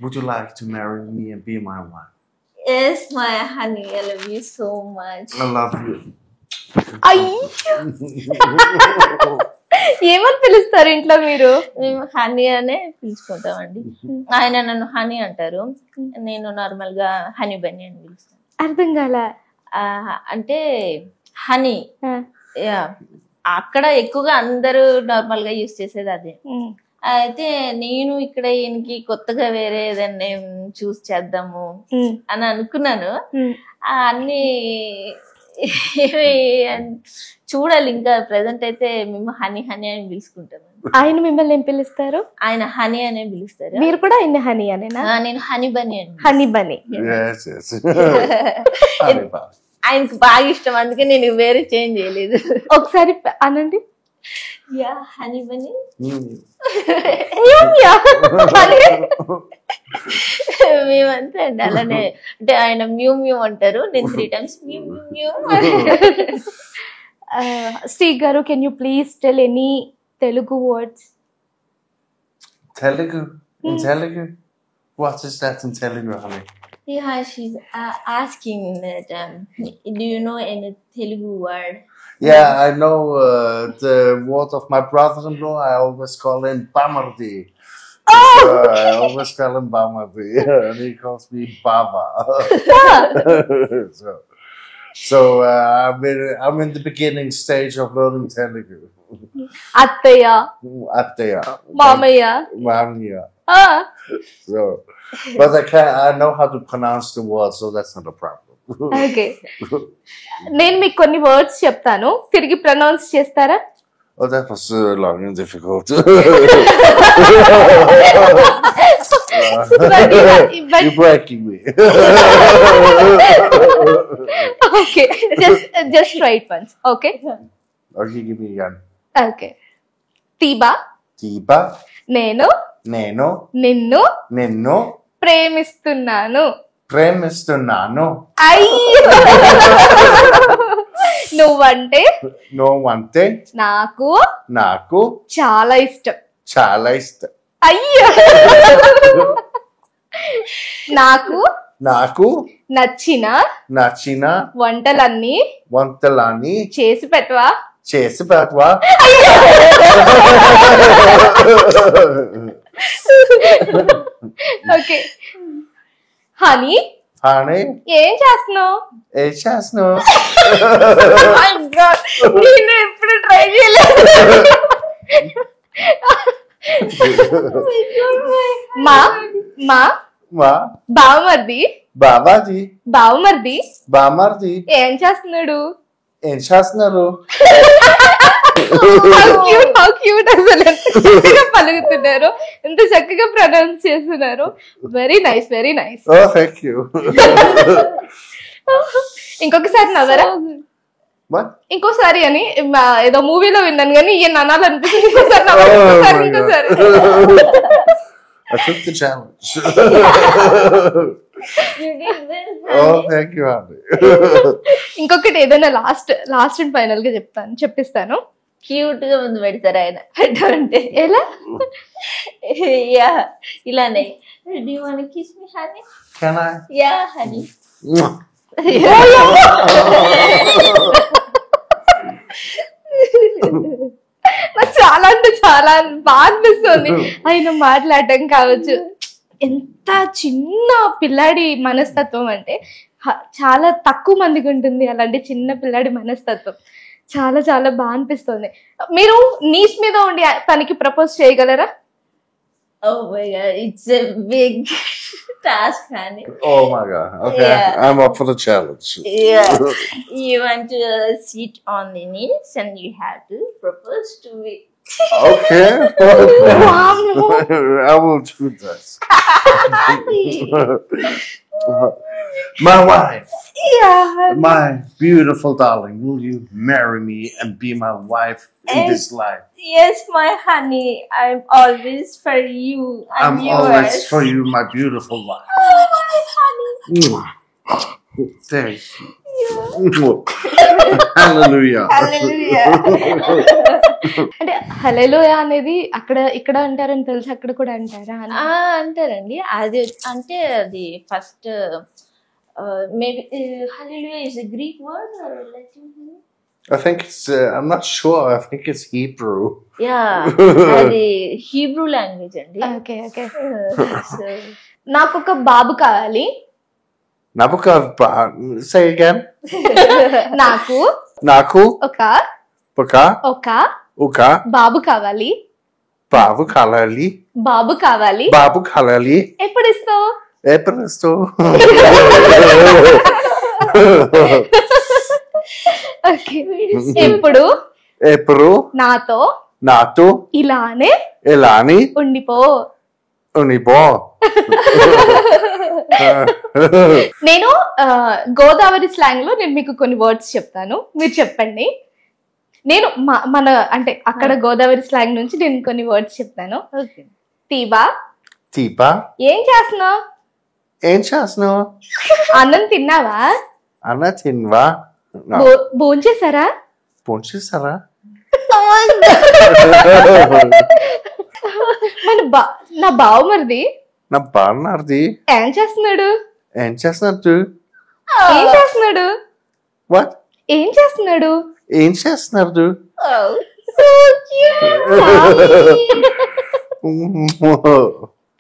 Would you like to marry me and be my wife? Yes, my honey. I love you so much. I love you. ఏమని పిలుస్తారు ఇంట్లో మీరు? మేము honey అనే పిలుచుకుంటామండి. ఆయన నన్ను honey అంటారు, నేను నార్మల్ గా హనీ బన్నీ అని పిలుస్తాను. అర్థం కాల. అంటే హనీ అక్కడ ఎక్కువగా అందరూ నార్మల్ గా యూజ్ చేసేది అదే. అయితే నేను ఇక్కడ ఈయనకి కొత్తగా వేరే ఏదైనా చూస్ చేద్దాము అని అనుకున్నాను. అన్ని చూడాలి, ఇంకా ప్రెసెంట్ అయితే మేము హనీ హనీ అని పిలుచుకుంటాము. ఆయన మిమ్మల్ని ఏం పిలుస్తారు? ఆయన హనీ అనే పిలుస్తారు. మీరు కూడా ఆయన హనీ అనేనా? నేను హనీ బన్నీ అని. హనీ బన్నీ. ఆయనకు బాగా ఇష్టం, అందుకే నేను వేరే చేంజ్ చేయలేదు. ఒకసారి అనండి. Yeah honey Bunny. మేమంతా అండి అలానే. అంటే ఆయన మ్యూ మ్యూ అంటారు, నేను 3 times mew mew mew. Steak గారు, can you please tell any Telugu words? Telugu? In Telugu? What is that in Telugu, honey? Yeah, she's asking that, do you know any Telugu word? Yeah, I know the word of my brother-in-law. I always call him Bamardi. I always call him Bamardi. And he calls me Baba. So I'm in the beginning stage of learning Telugu. Attaya. Mamaya. So, but I know how to pronounce the words, so that's not a problem. Okay. నేను మీకు కొన్ని words చెప్తాను, తిరిగి pronounce చేస్తారా? Oh, that was long and difficult. You're breaking me. Okay, just try it once. Okay. Okay, give me again. Okay. Tiba. నేను నిన్ను ప్రేమిస్తున్నాను. నువ్వంటే నాకు చాలా ఇష్టం. అయ్యో. నాకు నచ్చిన వంటలన్నీ చేసి పెట్టవా? ఓకే. హనీ ఏం చేస్తున్నావు? నేను ఎప్పుడు ట్రై చేయలేదు. మా బావమర్ది ఏం చేస్తున్నాడు? పలుకుతున్నారు, ఎంత చక్కగా ప్రొనౌన్స్ చేస్తున్నారు. Very nice, very nice. ఇంకొకసారి నవ్వరా? ఇంకోసారి అని ఏదో మూవీలో విన్నాను కానీ ఈయన అనాలనిపిస్తుంది. ఇంకోసారి I took the challenge. You did this. Oh, thank you, honey. ఇంకొకటి ఏదైనా లాస్ట్ అండ్ ఫైనల్ గా చెప్పిస్తాను. క్యూట్ గా ముందు పెడతారు ఆయన పెట్టాలంటే. ఎలా? యా ఇలానే. Do you want to kiss me, honey? Can I? Yeah, honey. నాకు చాలా అంటే చాలా బాగా అనిపిస్తుంది ఆయన మాట్లాడటం కావచ్చు. ఎంత చిన్న పిల్లాడి మనస్తత్వం అంటే చాలా తక్కువ మందికి ఉంటుంది అలాంటి చిన్న పిల్లాడి మనస్తత్వం. చాలా చాలా బాగా అనిపిస్తుంది. మీరు నీస్ మీద ఉండి తనకి ప్రపోజ్ చేయగలరా? Oh my god, it's a big task, honey. Oh my god. Okay. Yeah. I'm up for the challenge. Yeah. You want to sit on the knees and you have to propose to me. Okay. Wow. I will do this. My wife, Yeah. my beautiful darling, will you marry me and be my wife in And- this life? Yes, my honey, I'm always for you. I'm yours. always for you, my beautiful wife. Oh, my honey. Thank you. Hallelujah. Hallelujah. అంటే హల్లెలూయా అనేది అక్కడ ఇక్కడ అంటారని తెలిసి అక్కడ కూడా అంటారా? అంటారండి. అది అంటే అది first maybe hallelujah is a Greek word or Latin? I think it's, I'm not sure, I think it's Hebrew. Yeah అది హీబ్రూ లాంగ్వేజ్ అండి. Okay okay. So, నాకు ఒక బాబు కావాలి. Nabuka, say again. నాకు Naku, ఒక Buka, ఒక Uka, బాబు కావాలి. Babu Kalali, బాబు కావాలి. Babu Kalali, ఎప్పుడు ఇస్తావు? Epresto. ఓకే. ఎప్పుడు Epru, నాతో Natu, ఇలానే Elani, ఉండిపో. Unibo. నేను గోదావరి స్లాంగ్ లో నేను మీకు కొన్ని వర్డ్స్ చెప్తాను, మీరు చెప్పండి. నేను మన అంటే అక్కడ గోదావరి స్లాంగ్ నుంచి నేను కొన్ని వర్డ్స్ చెప్తాను. okay. తీబా, Tipa, ఏం చేస్తున్నావు? Enchasno, అన్నం తిన్నావా? Anna Tinva, no, భోంచేసారా? Ponchisara. మన నా బావమరిది Na Barnardi, ఏం చేస్తున్నాడు? Enchasnatu. ఏం చేస్తున్నాడు? What? ఏం చేస్తున్నాడు? Enchasnatu. Oh, so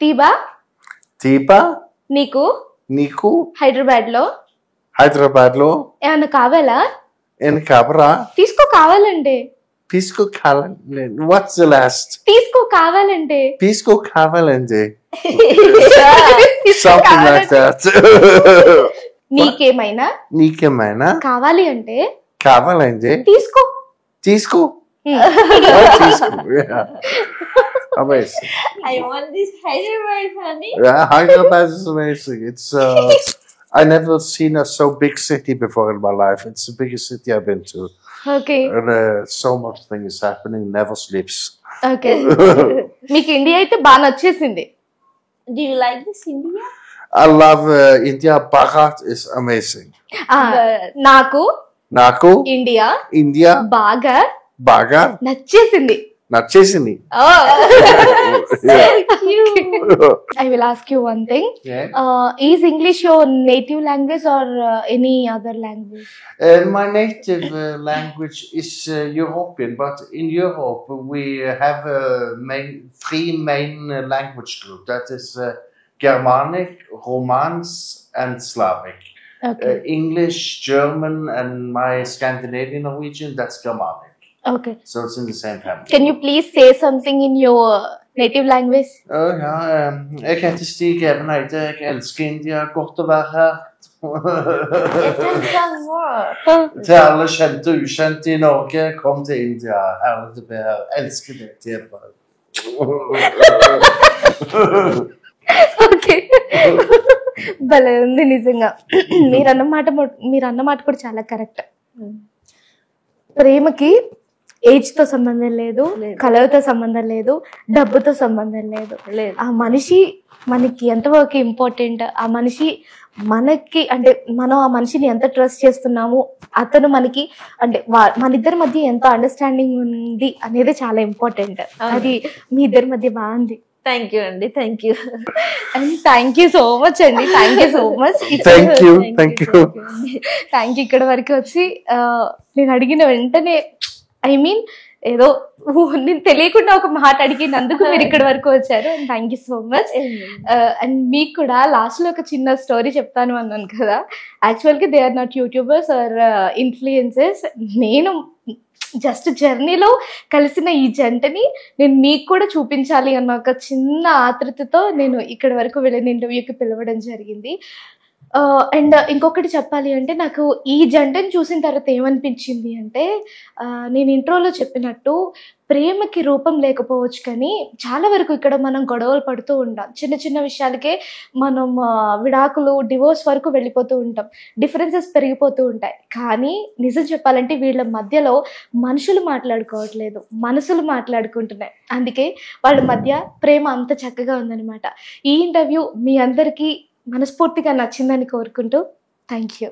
తీబా, Tipa, నీకు Niku, హైదరాబాద్ లో Hyderabad lo, ఏమన్నా కావాలా? en Cabra, తీసుకో కావాలంటే. Pisco Calan. What's the last? తీసుకో కావాలంటే. Pisco Cavalente. తీసుకో Something like కావాలంటే. that. నీకేమైనా Nikemana, కావాలి అంటే Cavalente. తీసుకో. Tisco. Hmm. Oh, Tisco. Yeah. Amazing. I want this Hyderabad, honey. Yeah, Hyderabad is amazing. It's I never seen a so big city before in my life. It's the biggest city I've been to, okay and so much thing is happening. Never sleeps. Okay. మీకు India అయితే బాగా నచ్చేసింది. Do you like this India? I love India. Bharat is amazing. నాకు Naku, India India, బాగా Baga, నచ్చేసింది. Nachesini. I will ask you one thing. Yeah. Is English your native language or any other language? My native language is European, but in Europe we have three main language groups. That is Germanic, Romance, and Slavic. Okay. English, German, and my Scandinavian Norwegian, that's Germanic. Okay. So it's in the same family. Can you please say something in your native language? Ja, jeg heter Stig Eveneide. Jeg elsker India. Godt å være her. Til alle kjente og ukjente i Norge, kom til India. Herlig å være her. Elsker det. Okay. భలే ఉంది నిజంగా. మీరన్నమాట కూడా చాలా correct. ప్రేమకి age తో సంబంధం లేదు, కలర్తో సంబంధం లేదు, డబ్బుతో సంబంధం లేదు. ఆ మనిషి మనకి ఎంతవరకు ఇంపార్టెంట్, ఆ మనిషి మనకి అంటే మనం ఆ మనిషిని ఎంత ట్రస్ట్ చేస్తున్నాము, అతను మనకి అంటే మన ఇద్దరి మధ్య ఎంత అండర్స్టాండింగ్ ఉంది అనేది చాలా ఇంపార్టెంట్. అది మీ ఇద్దరి మధ్య బాగుంది. థ్యాంక్ యూ అండి. Thank you. And thank you so much అండి. Thank you so much. Thank you. Thank you. Thank you. ఇక్కడ వరకు వచ్చి నేను అడిగిన వెంటనే ఐ మీన్ ఏదో నేను తెలియకుండా ఒక మాట అడిగినందుకు మీరు ఇక్కడి వరకు వచ్చారు. And thank you so much. And మీకు కూడా లాస్ట్ లో ఒక చిన్న స్టోరీ చెప్తాను అన్నాను కదా, యాక్చువల్గా they are not YouTubers are influencers. నేను జస్ట్ జర్నీలో కలిసిన ఈ జంటని నేను మీకు కూడా చూపించాలి అన్న ఒక చిన్న ఆతృతతో నేను ఇక్కడి వరకు వెళ్ళిన ఇంటర్వ్యూకి పిలవడం జరిగింది. అండ్ ఇంకొకటి చెప్పాలి అంటే, నాకు ఈ జంటను చూసిన తర్వాత ఏమనిపించింది అంటే, నేను ఇంట్రోలో చెప్పినట్టు ప్రేమకి రూపం లేకపోవచ్చు, కానీ చాలా వరకు ఇక్కడ మనం గొడవలు పడుతూ ఉంటాం. చిన్న చిన్న విషయాలకే మనం విడాకులు, డివోర్స్ వరకు వెళ్ళిపోతూ ఉంటాం. డిఫరెన్సెస్ పెరిగిపోతూ ఉంటాయి. కానీ నిజం చెప్పాలంటే వీళ్ళ మధ్యలో మనుషులు మాట్లాడుకోవట్లేదు, మనసులు మాట్లాడుకుంటున్నాయి. అందుకే వాళ్ళ మధ్య ప్రేమ అంత చక్కగా ఉందన్నమాట. ఈ ఇంటర్వ్యూ మీ అందరికీ మనస్ఫూర్తిగా నచ్చిందని కోరుకుంటూ థ్యాంక్ యూ.